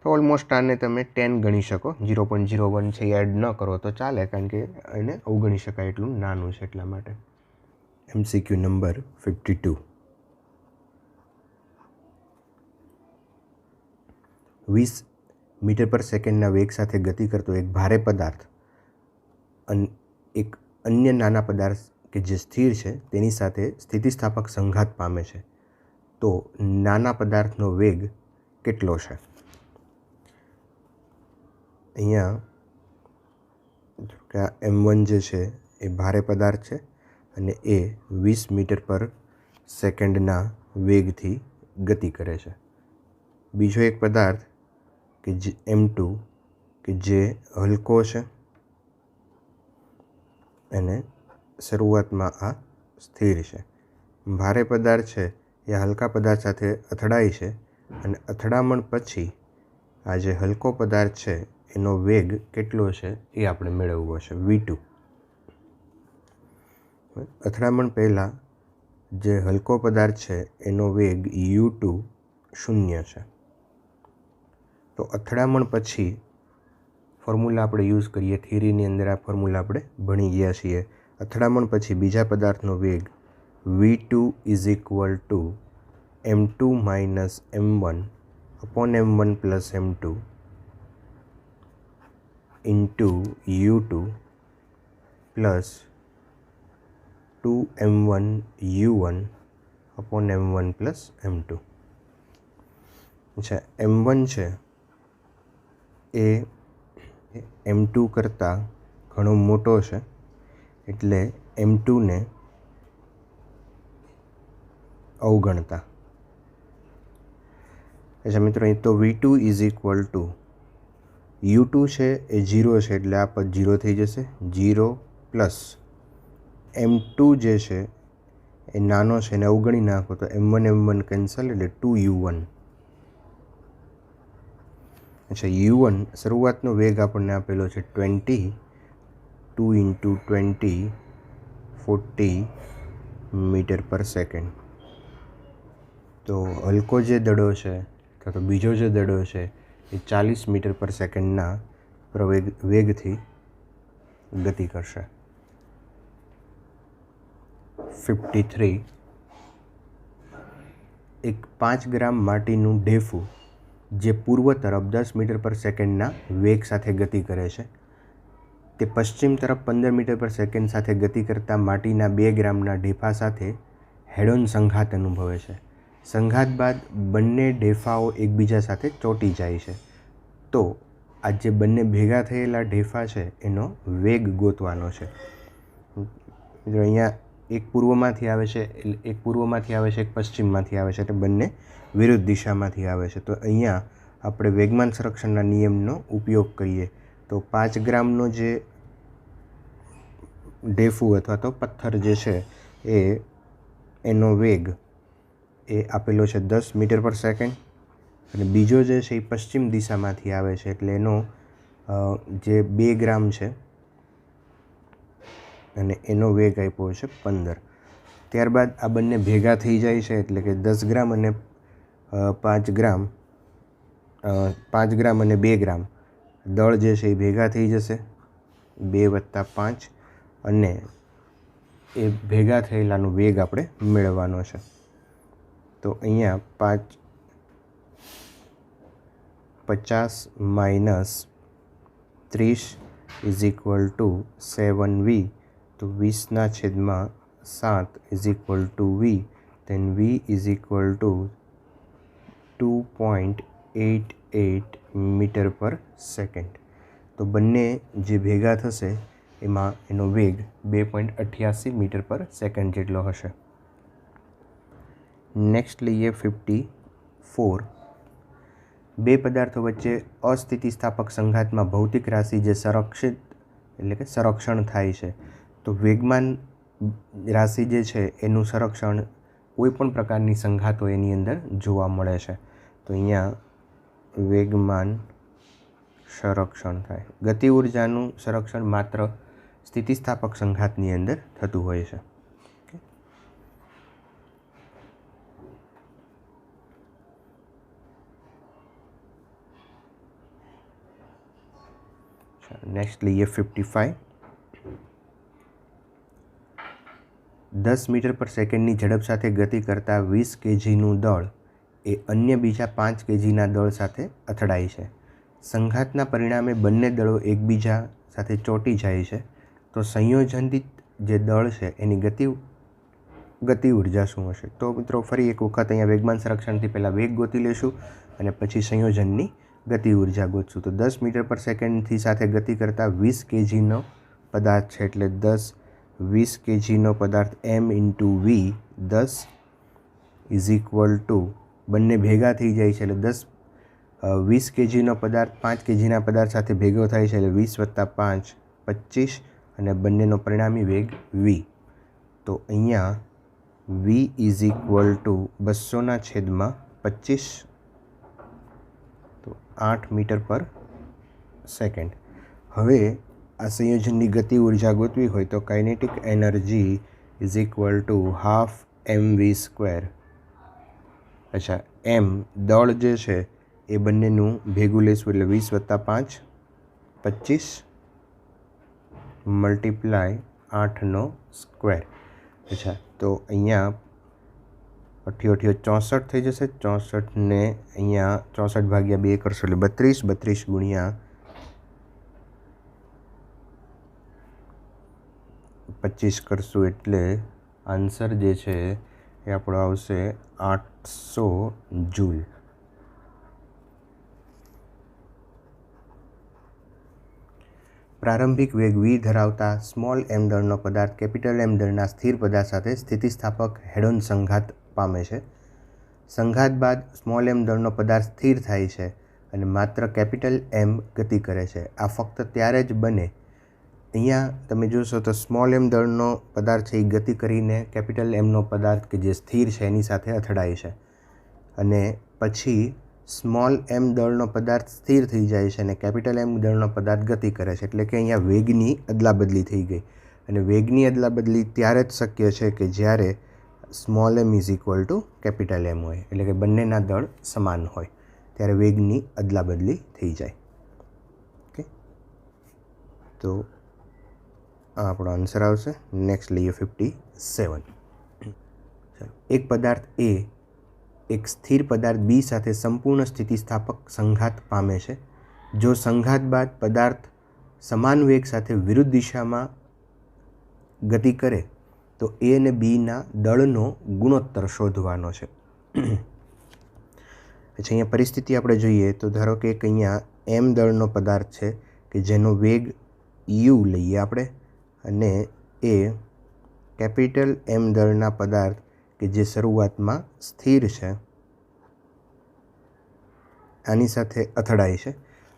તો ઓલમોસ્ટ આને તમે 10 ગણી શકો. 0.01 છે એડ ન કરો તો ચાલે, કારણ કે એને અવગણી શકાય એટલું નાનું છે એટલા માટે. MCQ number 52. 20 મીટર પર સેકન્ડના વેગ સાથે ગતિ કરતો એક ભારે પદાર્થ એક અન્ય નાના પદાર્થ કે જે સ્થિર છે તેની સાથે સ્થિતિસ્થાપક સંઘાત પામે છે, તો નાના પદાર્થનો વેગ કેટલો છે? અહીંયા M1 જે છે એ ભારે પદાર્થ છે અને એ 20 મીટર પર સેકન્ડના વેગથી ગતિ કરે છે. બીજો એક પદાર્થ કે જે M2 કે જે હલકો છે અને શરૂઆતમાં આ સ્થિર છે. ભારે પદાર્થ છે એ હલકા પદાર્થ સાથે અથડાય છે અને અથડામણ પછી આ જે હલકો પદાર્થ છે એનો વેગ કેટલો છે એ આપણે મેળવવો છે, V2. અથડામણ પહેલાં જે હલકો પદાર્થ છે એનો વેગ U2 0 છે. તો અથડામણ પછી ફોર્મ્યુલા આપણે યુઝ કરીએ, થિયરીની અંદર આ ફોર્મ્યુલા આપણે ભણી ગયા છીએ. અથડામણ પછી બીજા પદાર્થનો વેગ V2 is equal two M2 minus M1 upon M1 plus M2 into U2 plus 2M1 U1 upon M1 plus M2. અચ્છા, M1 છે એ M2 કરતાં ઘણો મોટો છે એટલે M2ને અવગણતા. અચ્છા મિત્રો, અહીં તો V2 is equal two U2 છે એ 0 છે એટલે આ પદ 0 થઈ જશે. 0 પ્લસ M2 જે છે એ નાનો છે એને અવગણી નાખો તો M1 કેન્સલ એટલે 2U1. અચ્છા, U1 શરૂઆતનો વેગ આપણને આપેલો છે 20, 2 ઇન્ટુ 20 40 મીટર પર સેકન્ડ. તો હલકો જે દડો છે અથવા તો બીજો જે દડો છે એ 40 મીટર પર સેકન્ડના વેગથી ગતિ કરશે. 53. એક 5 ગ્રામ માટીનું ઢેફું જે પૂર્વ તરફ 10 મીટર પર સેકન્ડના વેગ સાથે ગતિ કરે છે તે પશ્ચિમ તરફ 15 મીટર પર સેકન્ડ સાથે ગતિ કરતા માટીના 2 ગ્રામના ઢેફા સાથે હેડ-ઓન સંઘાત અનુભવે છે. સંઘાત બાદ બંને ઢેફાઓ એકબીજા સાથે ચોંટી જાય છે, તો આ જે બંને ભેગા થયેલા ઢેફા છે એનો વેગ ગોતવાનો છે. મિત્રો અહીંયા એક પૂર્વમાંથી આવે છે, એક પશ્ચિમમાંથી આવે છે, એટલે બંને વિરુદ્ધ દિશામાંથી આવે છે. તો અહીંયા આપણે વેગમાન સંરક્ષણના નિયમનો ઉપયોગ કરીએ તો 5 ગ્રામનો જે ઢેફું અથવા તો પથ્થર જે છે એનો વેગ એ આપેલો છે 10 મીટર પર સેકન્ડ અને બીજો જે છે એ પશ્ચિમ દિશામાંથી આવે છે એટલે એનો જે 2 ગ્રામ છે અને એનો વેગ આપ્યો છે 15. ત્યારબાદ આ બંને ભેગા થઈ જાય છે એટલે કે 10 ગ્રામ અને 5 ગ્રામ અને 2 ગ્રામ દળ જે છે એ ભેગા થઈ જશે, 2 વત્તા 5, અને એ ભેગા થયેલાનો વેગ આપણે મેળવવાનો છે. તો અહીંયા 50 minus 30 is equal two 7V. તો 20/7 is equal to V. then V is equal to 2.88 metre per second. તો બંને જે ભેગા થશે એમાં એનો વેગ 2.88 મીટર પર સેકન્ડ જેટલો હશે. નેક્સ્ટ લઈએ 54. બે પદાર્થો વચ્ચે અસ્થિતિસ્થાપક સંઘાતમાં ભૌતિક રાશિ જે સંરક્ષિત એટલે કે સંરક્ષણ થાય છે, તો વેગમાન રાશિ જે છે એનું સંરક્ષણ કોઈપણ પ્રકારની સંઘાતો એની અંદર જોવા મળે છે. તો અહીંયા વેગમાન સંરક્ષણ થાય. ગતિ ઉર્જાનું સંરક્ષણ માત્ર સ્થિતિસ્થાપક સંઘાતની અંદર થતું હોય છે. નેક્સ્ટ લઈએ 55. 10 મીટર પર સેકન્ડની ઝડપ સાથે ગતિ કરતા 20 kgનું દળ એ અન્ય બીજા 5 kgના દળ સાથે અથડાય છે. સંઘાતના પરિણામે બંને દળો એકબીજા સાથે ચોંટી જાય છે, તો સંયોજનિત જે દળ છે એની ગતિ ઉર્જા શું હશે? તો મિત્રો ફરી એક વખત અહીંયા વેગમાન સંરક્ષણથી પહેલાં વેગ ગોતી લેશું અને પછી સંયોજનની ગતિ ઉર્જા ગોતશું. તો 10 મીટર પર સેકન્ડથી સાથે ગતિ કરતા 20 kgનો પદાર્થ છે, એટલે 20 kgનો પદાર્થ m × v 10 is equal two બંને ભેગા થઈ જાય છે, એટલે 20 kgનો પદાર્થ 5 kgના પદાર્થ સાથે ભેગો થાય છે, એટલે 20 + 5 25 અને બંનેનો પરિણામી વેગ v. તો અહીંયા v ઇઝ ઇક્વલ ટુ 200/25, તો 8 મીટર પર સેકન્ડ. હવે આ સંયોજનની ગતિ ઉર્જા ગોતવી હોય તો kinetic energy is equal two half mv². અચ્છા, m દળ જે છે એ બંનેનું ભેગું લેશું, એટલે 20 + 5 25 મલ્ટીપ્લાય 8/2. અચ્છા, તો અહીંયા 88 64 થઈ જશે. 64ને અહીંયા 64/2 કરશો એટલે 32. 32 ગુણ્યા 25 કરશું એટલે આન્સર જે છે એ આપણો આવશે 800 જૂલ. પ્રારંભિક વેગ v ધરાવતા સ્મોલ m દળનો પદાર્થ કેપિટલ M દળના સ્થિર પદાર્થ સાથે સ્થિતિસ્થાપક હેડ-ઓન સંઘાત પામે છે. સંઘાત બાદ સ્મોલ m દળનો પદાર્થ સ્થિર થાય છે અને માત્ર કેપિટલ M ગતિ કરે છે. આ ફક્ત ત્યારે જ બને. અહીંયા તમે જોશો તો સ્મોલ m દળનો પદાર્થ છે એ ગતિ કરીને કેપિટલ Mનો પદાર્થ કે જે સ્થિર છે એની સાથે અથડાય છે અને પછી સ્મોલ m દળનો પદાર્થ સ્થિર થઈ જાય છે અને કેપિટલ M દળનો પદાર્થ ગતિ કરે છે. એટલે કે અહીંયા વેગની અદલાબદલી થઈ ગઈ અને વેગની અદલાબદલી ત્યારે જ શક્ય છે કે જ્યારે small m is equal to capital M હોય, એટલે કે બંનેના દળ સમાન હોય ત્યારે વેગની અદલાબદલી થઈ જાય. ઓકે, તો આ આપણો આન્સર આવશે. નેક્સ્ટ લઈએ 57. એક પદાર્થ A એક સ્થિર પદાર્થ B સાથે સંપૂર્ણ સ્થિતિસ્થાપક સંઘાત પામે છે. જો સંઘાત બાદ પદાર્થ સમાન વેગ સાથે વિરુદ્ધ દિશામાં ગતિ કરે તો A અને Bના દળનો ગુણોત્તર શોધવાનો છે. પછી અહીંયા પરિસ્થિતિ આપણે જોઈએ તો ધારો કે એક અહીંયા m દળનો પદાર્થ છે કે જેનો વેગ u લઈએ આપણે અને એ કેપિટલ M દળના પદાર્થ કે જે શરૂઆતમાં સ્થિર છે આની સાથે અથડાય છે.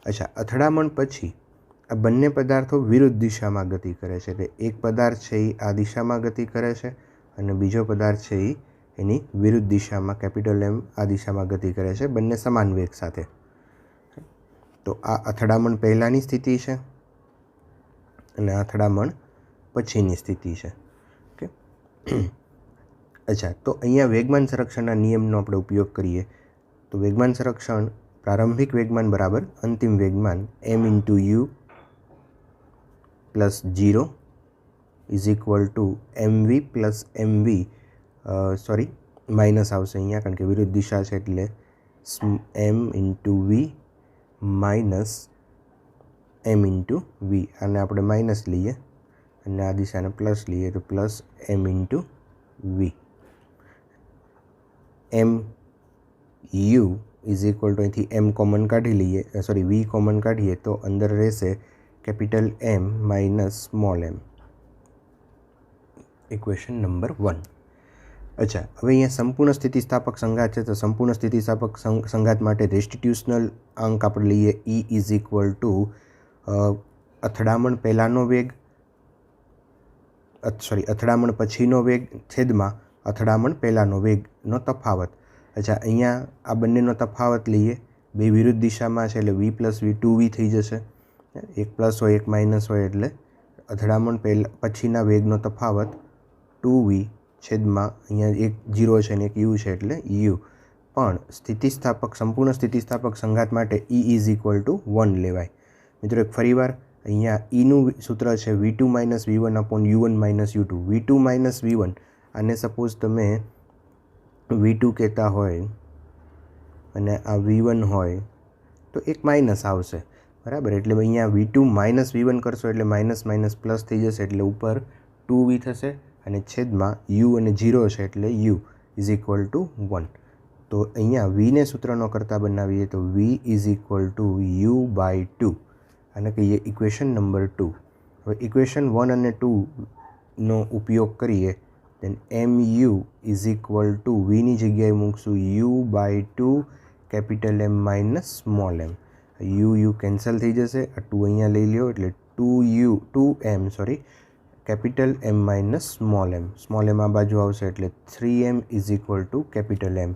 અચ્છા, અથડામણ પછી આ બંને પદાર્થો વિરુદ્ધ દિશામાં ગતિ કરે છે. એટલે એક પદાર્થ છે એ આ દિશામાં ગતિ કરે છે અને બીજો પદાર્થ છે એ એની વિરુદ્ધ દિશામાં કેપિટલ M આ દિશામાં ગતિ કરે છે, બંને સમાન વેગ સાથે. તો આ અથડામણ પહેલાંની સ્થિતિ છે અને આ અથડામણ પછીની સ્થિતિ છે. ઓકે, અચ્છા, તો અહીંયા વેગમાન સંરક્ષણના નિયમનો આપણે ઉપયોગ કરીએ તો વેગમાન સંરક્ષણ પ્રારંભિક વેગમાન બરાબર અંતિમ વેગમાન m × u + 0 is equal two mv + mv sorry minus આવશે અહીંયા કારણ કે વિરુદ્ધ દિશા છે એટલે m × v minus m × v. આને આપણે માઇનસ લઈએ અને આ દિશાને પ્લસ લઈએ તો plus m × v. m u is equal two અહીંથી m કોમન કાઢી લઈએ, સોરી v કોમન કાઢીએ તો અંદર રહેશે capital M minus small m. Equation number 1. अच्छा, હવે અહીંયા સંપૂર્ણ સ્થિતિસ્થાપક સંઘાત છે, તો સંપૂર્ણ સ્થિતિસ્થાપક સંઘાત માટે રેસ્ટિટ્યુશનલ અંક આપણે લઈએ E ઇઝ ઇક્વલ ટુ અથડામણ પહેલાંનો વેગ અથડામણ પછીનો વેગ છેદમાં અથડામણ પહેલાંનો વેગનો તફાવત. અચ્છા, અહીંયા આ બંનેનો તફાવત લઈએ, બે વિરુદ્ધ દિશામાં છે એટલે V પ્લસ V 2V થઈ જશે. એક પ્લસ હોય એક માઇનસ હોય એટલે અથડામણ પછીના વેગનો તફાવત 2V છેદમાં અહીંયા એક 0 છે ને એક U છે એટલે U. પણ સંપૂર્ણ સ્થિતિસ્થાપક સંઘાત માટે E ઇઝ ઇક્વલ ટુ 1 લેવાય. મિત્રો એક ફરીવાર અહીંયા Eનું સૂત્ર છે V2 minus V1 upon U1 minus U2. V2 minus V1 આને સપોઝ તમે V2 કહેતા હોય અને આ V1 હોય તો એક માઇનસ આવશે, બરાબર. એટલે અહીંયા V2 માઇનસ V1 કરશો એટલે માઇનસ માઇનસ પ્લસ થઈ જશે એટલે ઉપર 2V થશે અને છેદમાં U અને 0 છે એટલે U ઇઝ ઇક્વલ ટુ 1. તો અહીંયા Vને સૂત્રનો કરતાં બનાવીએ તો V is equal to U by 2 અને કહીએ ઇક્વેશન નંબર 2. હવે ઇક્વેશન 1 અને 2નો ઉપયોગ કરીએ then MU is equal to Vની જગ્યાએ મૂકશું U by 2 capital M minus small m. U cancel થઈ જશે, આ 2 અહીંયા લઈ લ્યો એટલે 2M capital M minus small m આ બાજુ આવશે એટલે 3M is equal to capital M.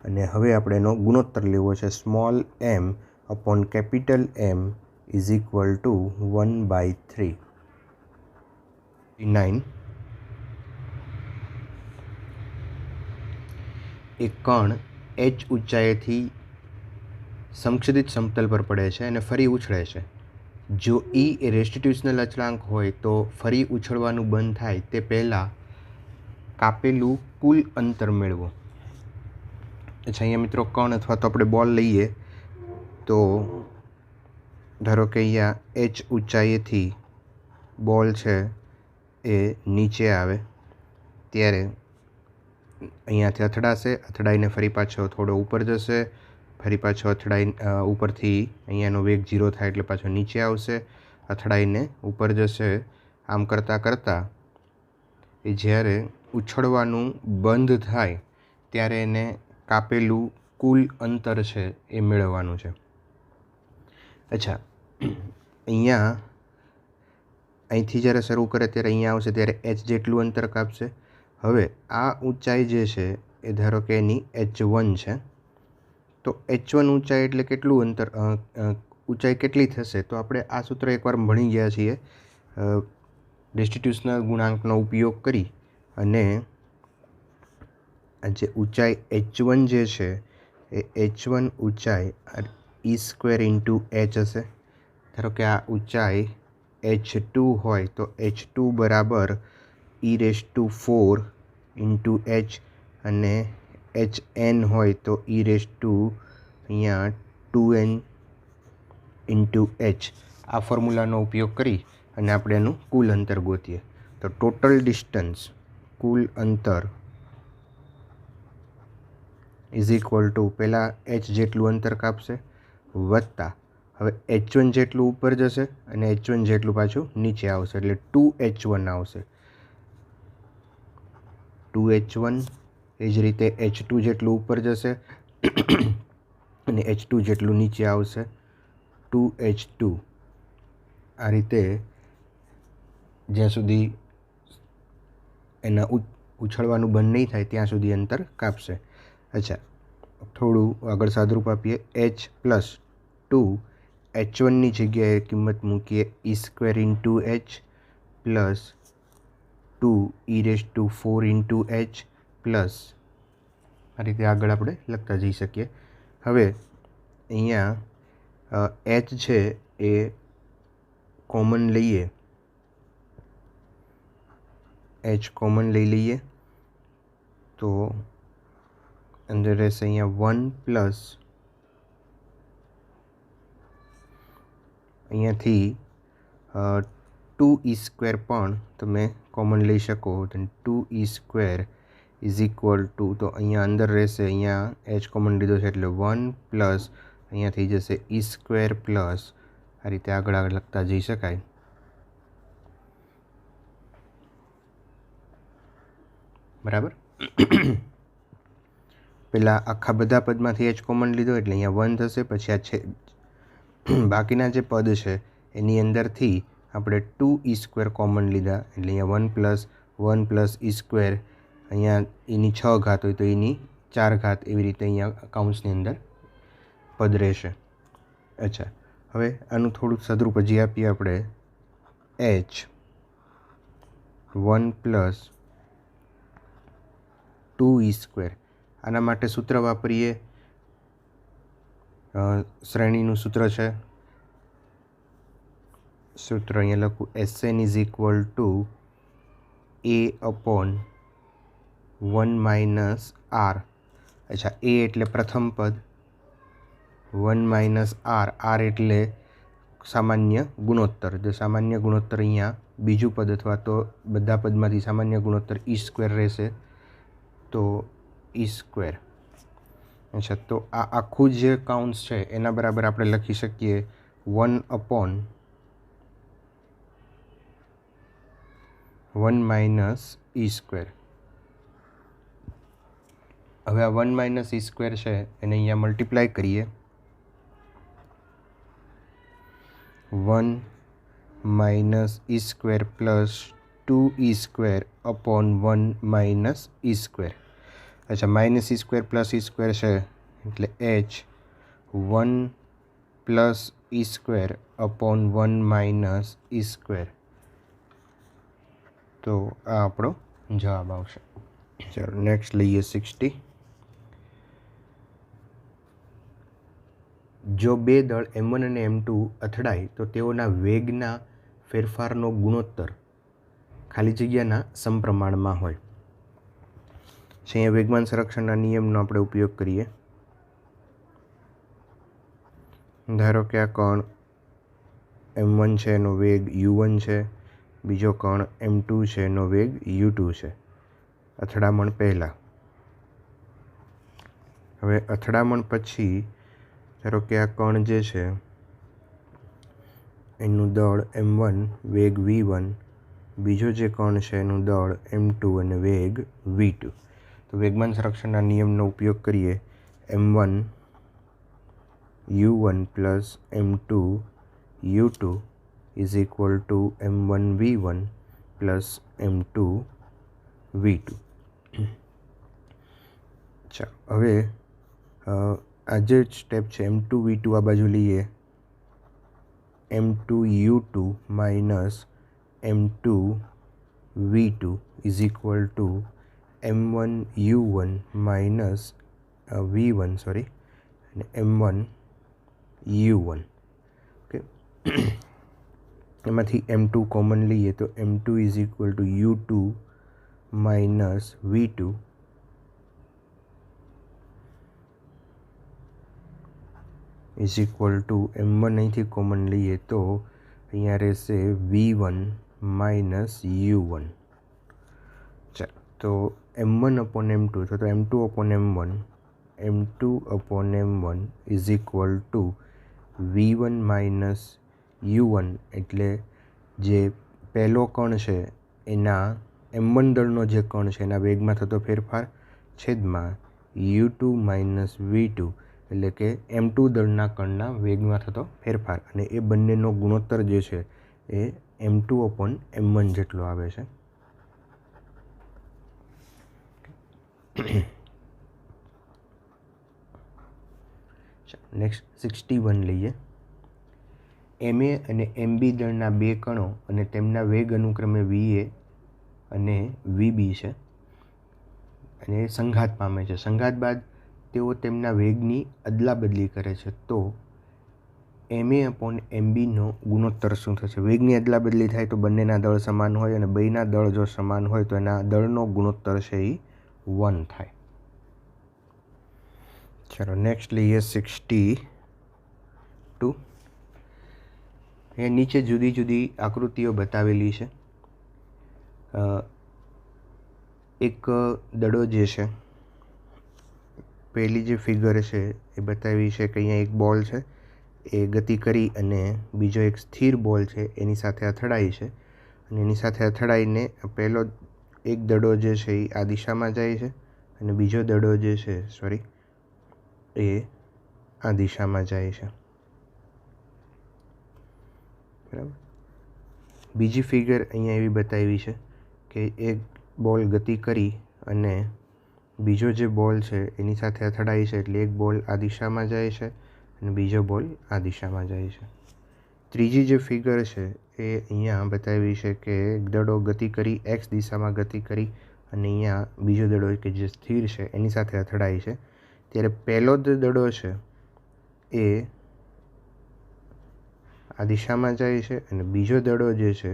અને હવે આપણે એનો ગુણોત્તર લેવો છે small m upon capital M is equal to 1/3. 9. એક કણ h ઊંચાઈથી સમક્ષિતિજ સમતલ પર પડે છે અને ફરી ઉછળે છે. જો E એ રેસ્ટિટ્યુશનલ અચળાંક હોય તો ફરી ઉછળવાનું બંધ થાય તે પહેલાં કાપેલું કુલ અંતર મેળવો. અચ્છા, અહીંયા મિત્રો કણ અથવા તો આપણે બોલ લઈએ તો ધારો કે અહીંયા h ઊંચાઈથી બોલ છે એ નીચે આવે ત્યારે અહીંયાથી અથડાઈને ફરી પાછો થોડો ઉપર જશે, ફરી પાછો ઉપરથી અહીંયાનો વેગ 0 થાય એટલે પાછો નીચે આવશે, અથડાઈને ઉપર જશે. આમ કરતાં એ જ્યારે ઉછળવાનું બંધ થાય ત્યારે એને કાપેલું કુલ અંતર છે એ મેળવવાનું છે. અચ્છા, અહીંથી જ્યારે શરૂ કરે ત્યારે અહીંયા આવશે ત્યારે h જેટલું અંતર કાપશે. હવે આ ઊંચાઈ જે છે એ ધારો કે એની h1 છે, તો h1 ઊંચાઈ એટલે કેટલું અંતર, ઊંચાઈ કેટલી થશે? તો આપણે આ સૂત્ર એકવાર ભણી ગયા છીએ. રેસ્ટિટ્યુશનલ ગુણાંકનો ઉપયોગ કરી અને આ જે ઊંચાઈ h1 જે છે એ h1 ઊંચાઈ E² ઇન્ટુ h હશે. ધારો કે આ ઊંચાઈ h2 હોય તો h2 બરાબર E⁴ ઇન્ટુ h અને hn હોય તો અહીંયા 2n ઇન્ટુ h. આ ફોર્મ્યુલાનો ઉપયોગ કરી અને આપણે એનું કુલ અંતર ગોતીએ તો ટોટલ ડિસ્ટન્સ, કુલ અંતર ઇઝ ઇક્વલ ટુ પહેલાં h જેટલું અંતર કાપશે વત્તા હવે h1 જેટલું ઉપર જશે અને h1 જેટલું પાછું નીચે આવશે એટલે 2h1 આવશે. 2h1 એ જ રીતે h2 જેટલું ઉપર જશે અને h2 જેટલું નીચે આવશે 2h2. આ રીતે જ્યાં સુધી એના ઉછળવાનું બંધ નહીં થાય ત્યાં સુધી અંતર કાપશે. અચ્છા, થોડું આગળ સાદુરૂપ આપીએ. h પ્લસ 2 h1ની જગ્યાએ કિંમત મૂકીએ E² into h plus 2E⁴ into h plus આ રીતે આગળ આપણે લખતા જઈ શકીએ. હવે અહીંયા h છે એ કોમન લઈએ, h કોમન લઈ લઈએ તો અંદર રહેશે અહીંયા 1 પ્લસ અહીંયાથી 2E² પણ તમે કોમન લઈ શકો. 2E² ઇઝ ઇક્વલ ટુ, તો અહીંયા અંદર રહેશે, અહીંયા h કોમન લીધો છે એટલે 1 પ્લસ અહીંયા થઈ જશે E² પ્લસ આ રીતે આગળ લખતા જઈ શકાય. બરાબર. પેલા આખા બધા પદમાંથી h કોમન લીધો એટલે અહીંયા 1 થશે. પછી આ છે બાકીના જે પદ છે એની અંદરથી આપણે 2e² કોમન લીધા એટલે અહીંયા 1 + 1 + e². અહીંયા એની 6 ઘાત હોય તો એની 4 ઘાત, એવી રીતે અહીંયા કાઉન્સની અંદર પદ રહેશે. અચ્છા, હવે આનું થોડુંક સદરૂપ હજી આપીએ આપણે. h 1 + 2e². આના માટે સૂત્ર વાપરીએ. શ્રેણીનું સૂત્ર છે. સૂત્ર અહીંયા લખું. Sn = a/1 - r. અચ્છા, a એટલે પ્રથમ પદ, 1 - r. r એટલે સામાન્ય ગુણોત્તર. જો સામાન્ય ગુણોત્તર અહીંયા બીજું પદ અથવા તો બધા પદમાંથી સામાન્ય ગુણોત્તર e² રહેશે તો e². અચ્છા, તો આ આખું જે કાઉન્સ છે એના બરાબર આપણે લખી શકીએ 1/1 - e². હવે આ 1 - e² છે એને અહીંયા મલ્ટીપ્લાય કરીએ. 1 - e² + 2e²/1 - e². અચ્છા, -e² + e² છે એટલે h 1 + e²/1 - e². તો આ આપણો જવાબ આવશે. ચાલો નેક્સ્ટ લઈએ 60. જો બે દળ m1 અને m2 અથડાય તો તેઓના વેગના ફેરફારનો ગુણોત્તર ખાલી જગ્યાના સમપ્રમાણમાં હોય. અહીંયા વેગમાન સંરક્ષણના નિયમનો આપણે ઉપયોગ કરીએ. ધારો કે આ કણ m1 છે એનો વેગ u1 છે, બીજો કણ m2 છે એનો વેગ u2 છે અથડામણ પહેલાં. હવે અથડામણ પછી ધારો કે આ કણ જે છે એનું દળ m1 વેગ v1, બીજો જે કણ છે એનું દળ m2 અને વેગ v2. તો વેગમાન સંરક્ષણના નિયમનો ઉપયોગ કરીએ. m1 u1 + m2 u2 = m1 v1 + m2 v2. અચ્છા, હવે આ જે સ્ટેપ છે m2 v2 આ બાજુ લઈએ. m2 u2 - m2 v2 = m1 u1 - v1 અને m1 u1. ઓકે, એમાંથી m2 કોમન લઈએ તો m2 = u2 - v2 m1 અહીંથી કોમન લઈએ તો અહીંયા રહેશે v1 - u1. ચાલો, તો m1/m2 અથવા તો m2/m1 m2/m1 = v1 - u1. એટલે જે પહેલો કણ છે એના m1 દળનો જે કણ છે એના વેગમાં થતો ફેરફાર છેદમાં u2 - v2 એટલે કે m2 દળના કણના વેગમાં થતો ફેરફાર, અને એ બંનેનો ગુણોત્તર જે છે એ m2/m1 જેટલો આવે છે. નેક્સ્ટ 61 લઈએ. MA અને MB દળના બે કણો અને તેમના વેગ અનુક્રમે VA અને VB છે અને સંઘાત પામે છે. સંઘાત બાદ તેઓ તેમના વેગની અદલા બદલી કરે છે. તો MA/MBનો ગુણોત્તર શું થશે? વેગની અદલા બદલી થાય તો બંનેના દળ સમાન હોય, અને બેયના દળ જો સમાન હોય તો એના દળનો ગુણોત્તર છે એ 1 થાય. ચાલો નેક્સ્ટ લઈએ 62. એ નીચે જુદી જુદી આકૃતિઓ બતાવેલી છે. એક દડો જે છે, પહેલી જે ફિગર છે એ બતાવી છે કે અહીંયા એક બોલ છે, એ ગતિ કરી અને બીજો એક સ્થિર બોલ છે એની સાથે અથડાઈ છે, અને એની સાથે અથડાઈને પહેલો એક દડો જે છે એ આ દિશામાં જાય છે અને બીજો દડો જે છે એ આ દિશામાં જાય છે, બરાબર. બીજી ફિગર અહીંયા એવી બતાવી છે કે એક બોલ ગતિ કરી અને બીજો જે બોલ છે એની સાથે અથડાય છે, એટલે એક બોલ આ દિશામાં જાય છે અને બીજો બોલ આ દિશામાં જાય છે. ત્રીજી જે ફિગર છે એ અહીંયા બતાવી છે કે એક દડો ગતિ કરી એક્સ દિશામાં ગતિ કરી અને અહીંયા બીજો દડો કે જે સ્થિર છે એની સાથે અથડાય છે. ત્યારે પહેલો જે દડો છે એ આ દિશામાં જાય છે અને બીજો દડો જે છે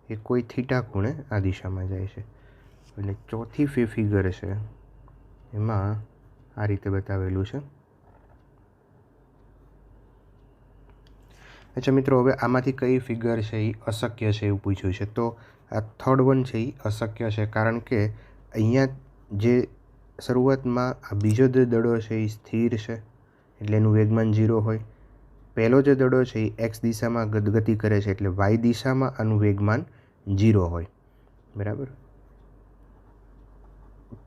એ કોઈ થીટા ખૂણે આ દિશામાં જાય છે. એટલે ચોથી ફિગર છે એમાં આ રીતે બતાવેલું છે. અચ્છા મિત્રો, હવે આમાંથી કઈ ફિગર છે એ અશક્ય છે એવું પૂછ્યું છે. તો આ થર્ડ વન છે એ અશક્ય છે, કારણ કે અહીંયા જે શરૂઆતમાં આ બીજો જે દડો છે એ સ્થિર છે એટલે એનું વેગમાન 0 હોય. પહેલો જે દડો છે એ એક્સ દિશામાં ગતિ કરે છે એટલે વાય દિશામાં આનું વેગમાન 0 હોય, બરાબર.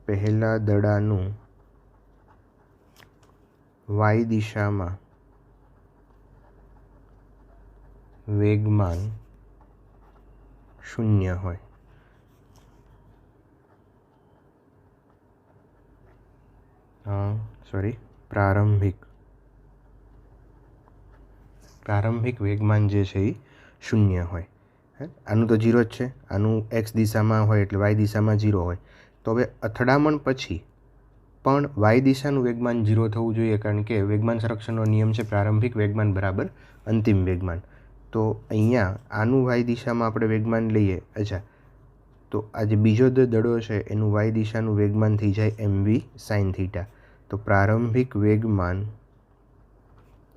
પહેલા દડાનું વાય દિશામાં વેગમાન 0 હોય. પ્રારંભિક વેગમાન જે છે એ 0 હોય. આનું તો 0 જ છે, આનું એક્સ દિશામાં હોય એટલે વાય દિશામાં 0 હોય. તો હવે અથડામણ પછી પણ વાય દિશાનું વેગમાન 0 થવું જોઈએ, કારણ કે વેગમાન સંરક્ષણનો નિયમ છે પ્રારંભિક વેગમાન બરાબર અંતિમ વેગમાન. તો અહીંયા આનું વાય દિશામાં આપણે વેગમાન લઈએ. અચ્છા, તો આ જે બીજો દડો છે એનું વાય દિશાનું વેગમાન થઈ જાય mv sin થીટા. તો પ્રારંભિક વેગમાન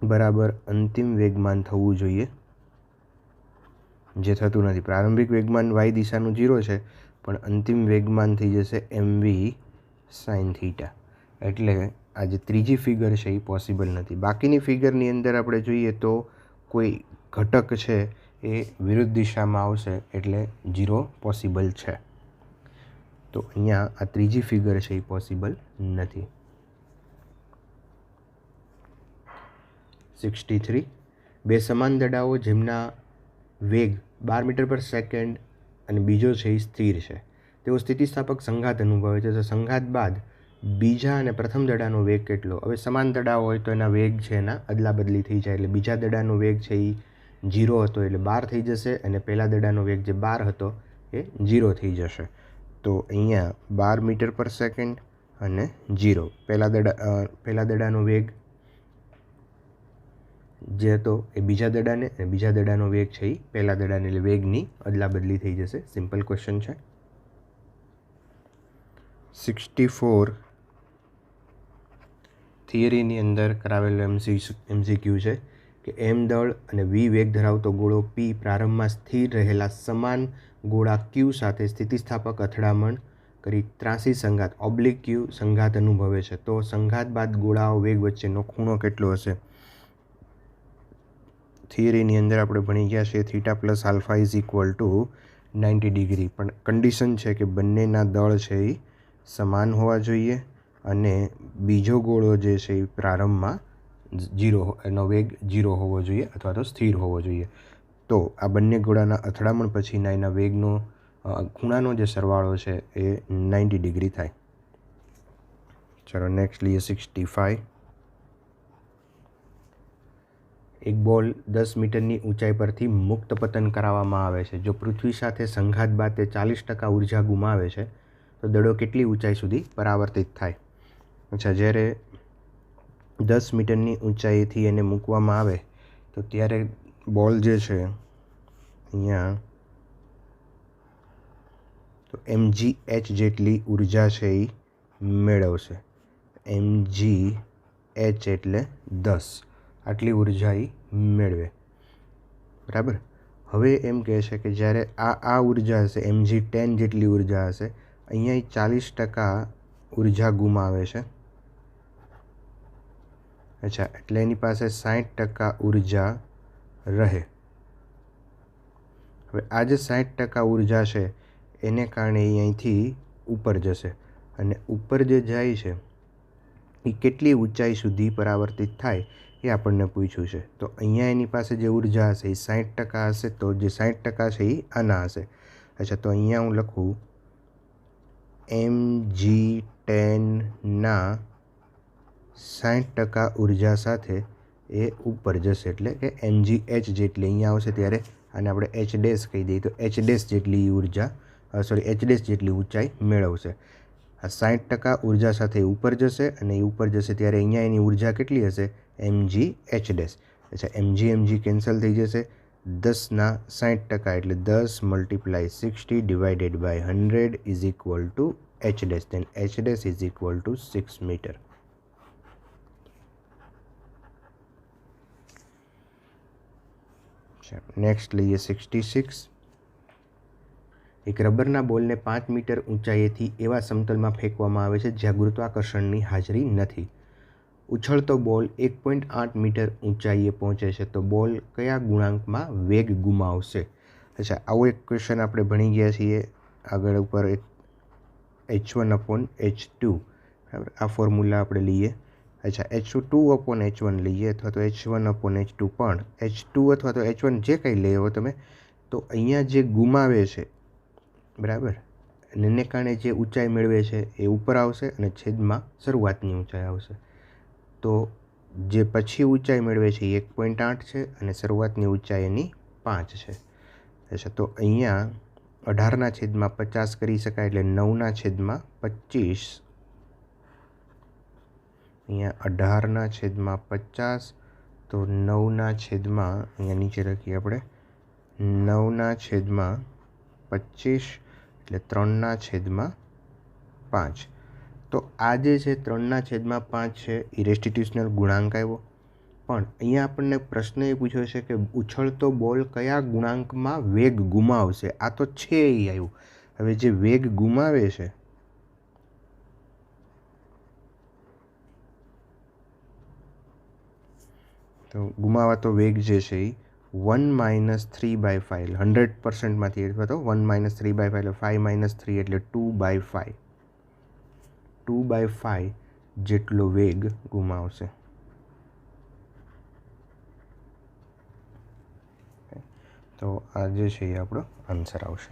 બરાબર અંતિમ વેગમાન થવું જોઈએ, જે થતું નથી. પ્રારંભિક વેગમાન વાય દિશાનું 0 છે પણ અંતિમ વેગમાન થઈ જશે mv sin થીટા. એટલે આ જે ત્રીજી ફિગર છે એ પોસિબલ નથી. બાકીની ફિગરની અંદર આપણે જોઈએ તો કોઈ ઘટક છે એ વિરુદ્ધ દિશામાં આવશે એટલે 0 પોસિબલ છે. તો અહીંયા આ ત્રીજી ફિગર છે એ પોસિબલ નથી. 63. બે સમાન દડાઓ જેમના વેગ 12 મીટર પર સેકન્ડ અને બીજો છે એ સ્થિર છે, તેઓ સ્થિતિસ્થાપક સંઘાત અનુભવે છે. તો સંઘાત બાદ બીજા અને પ્રથમ દડાનો વેગ કેટલો? હવે સમાન દડાઓ હોય તો એના વેગ છે એના અદલા બદલી થઈ જાય. એટલે બીજા દડાનો વેગ છે એ 0 હતો એટલે 12 થઈ જશે અને પહેલા દડાનો વેગ જે 12 હતો એ 0 થઈ જશે. તો અહીંયા 12 મીટર પર સેકન્ડ અને 0. પહેલા દડાનો વેગ જે હતો એ બીજા દડાને અને બીજા દડાનો વેગ છે એ પહેલા દડાને, એટલે વેગની અદલા બદલી થઈ જશે. સિમ્પલ ક્વેશ્ચન છે. 64. થિયરીની અંદર કરાવેલો MCQ છે કે m દળ અને v વેગ ધરાવતો ગોળો p પ્રારંભમાં સ્થિર રહેલા સમાન ગોળા q સાથે સ્થિતિસ્થાપક અથડામણ કરી ત્રાસી સંઘાત q સંઘાત અનુભવે છે. તો સંઘાત બાદ ગોળાઓ વેગ વચ્ચેનો ખૂણો કેટલો હશે? થિયરીની અંદર આપણે ભણી ગયા છીએ theta plus alpha is equal two 90 degree, પણ કન્ડિશન છે કે બંનેના દળ છે એ સમાન હોવા જોઈએ અને બીજો ગોળો જે છે એ પ્રારંભમાં 0 એનો વેગ 0 હોવો જોઈએ અથવા તો સ્થિર હોવો જોઈએ. તો આ બંને ગોળાના અથડામણ પછીના એના વેગનો ખૂણાનો જે સરવાળો છે એ 90 ડિગ્રી થાય. ચલો નેક્સ્ટ લઈએ 65. એક બોલ 10 મીટરની ઊંચાઈ પરથી મુક્ત પતન કરાવવામાં આવે છે. જો પૃથ્વી સાથે સંઘાત બાદ તે 40% ઉર્જા ગુમાવે છે તો દડો કેટલી ઊંચાઈ સુધી પરાવર્તિત થાય? અચ્છા, જ્યારે 10 મીટરની ઊંચાઈથી એને મૂકવામાં આવે તો ત્યારે બોલ જે છે અહીંયા તો mgh જેટલી ઉર્જા છે એ મેળવશે. mgh એટલે 10, આટલી ઉર્જા એ મેળવે, બરાબર. હવે એમ કહે છે કે જ્યારે આ ઉર્જા હશે mg10 જેટલી ઉર્જા હશે, અહીંયા 40% ઉર્જા ગુમાવે છે. અચ્છા, એટલે એની પાસે 60% ઉર્જા રહે. હવે આ જે 60% ઉર્જા છે એને કારણે એ અહીંથી ઉપર જશે અને ઉપર જે જાય છે એ કેટલી ઊંચાઈ સુધી પરાવર્તિત થાય એ આપણને પૂછ્યું છે. તો અહીંયા એની પાસે જે ઉર્જા હશે એ 60% હશે. તો જે 60% છે એ આના હશે. અચ્છા, તો અહીંયા હું લખું mg10ના 60% ઉર્જા સાથે એ ઉપર જશે, એટલે કે mgh જેટલી અહીંયા આવશે ત્યારે આને આપણે h ડેશ કહી દઈએ તો h ડેશ જેટલી ઉર્જા h ડેશ જેટલી ઊંચાઈ મેળવશે. આ 60% ઉર્જા સાથે ઉપર જશે અને એ ઉપર જશે ત્યારે અહીંયા એની ઉર્જા કેટલી હશે? mgh dash. અચ્છા, mg કેન્સલ થઈ જશે. 10ના 60% એટલે 10 × 60 divided by 100 is equal to h dash. Then h dash is equal to 6 metre. Next લઈએ 66. એક રબરના બોલને 5 મીટર ઊંચાઈએથી એવા સમતલમાં ફેંકવામાં આવે છે જ્યાં ગુરુત્વાકર્ષણની હાજરી નથી. ઉછળતો બોલ 1.8 મીટર ઊંચાઈએ પહોંચે છે તો બોલ કયા ગુણાંકમાં વેગ ગુમાવશે? અચ્છા, આવો એક ક્વેશ્ચન આપણે ભણી ગયા છીએ આગળ ઉપર. h1/h2, બરાબર, આ ફોર્મ્યુલા આપણે લઈએ. અચ્છા, h2/h1 લઈએ અથવા તો h1/h2, પણ h2 અથવા તો h1 જે કંઈ લઈ આવો તમે, તો અહીંયા જે ગુમાવે છે, બરાબર, અને એને કારણે જે ઊંચાઈ મેળવે છે એ ઉપર આવશે અને છેદમાં શરૂઆતની ઊંચાઈ આવશે. તો જે પછી ઊંચાઈ મેળવે છે એ 1.8 છે અને શરૂઆતની ઊંચાઈ એની 5 છે. અચ્છા, તો અહીંયા 18/50 કરી શકાય એટલે 9/25. અહીંયા 18/50 તો 9/, અહીંયા નીચે લખીએ આપણે 9/25 એટલે 3/5. તો આ જે છે 3/5 છે એ રેસ્ટિટ્યુશનલ ગુણાંક આવ્યો. પણ અહીંયા આપણને પ્રશ્ન એ પૂછ્યો છે કે ઉછળતો બોલ કયા ગુણાંકમાં વેગ ગુમાવશે? આ તો છે એ આવ્યું. હવે જે વેગ ગુમાવે છે તો ગુમાવાતો વેગ જે છે એ 1 - 3/5 100%માંથી, અથવા તો 1 - 3/5 એટલે 5 - 3 એટલે 2/5. 2/5 જેટલો વેગ ગુમાવશે. તો આ જે છે એ આપણો આન્સર આવશે.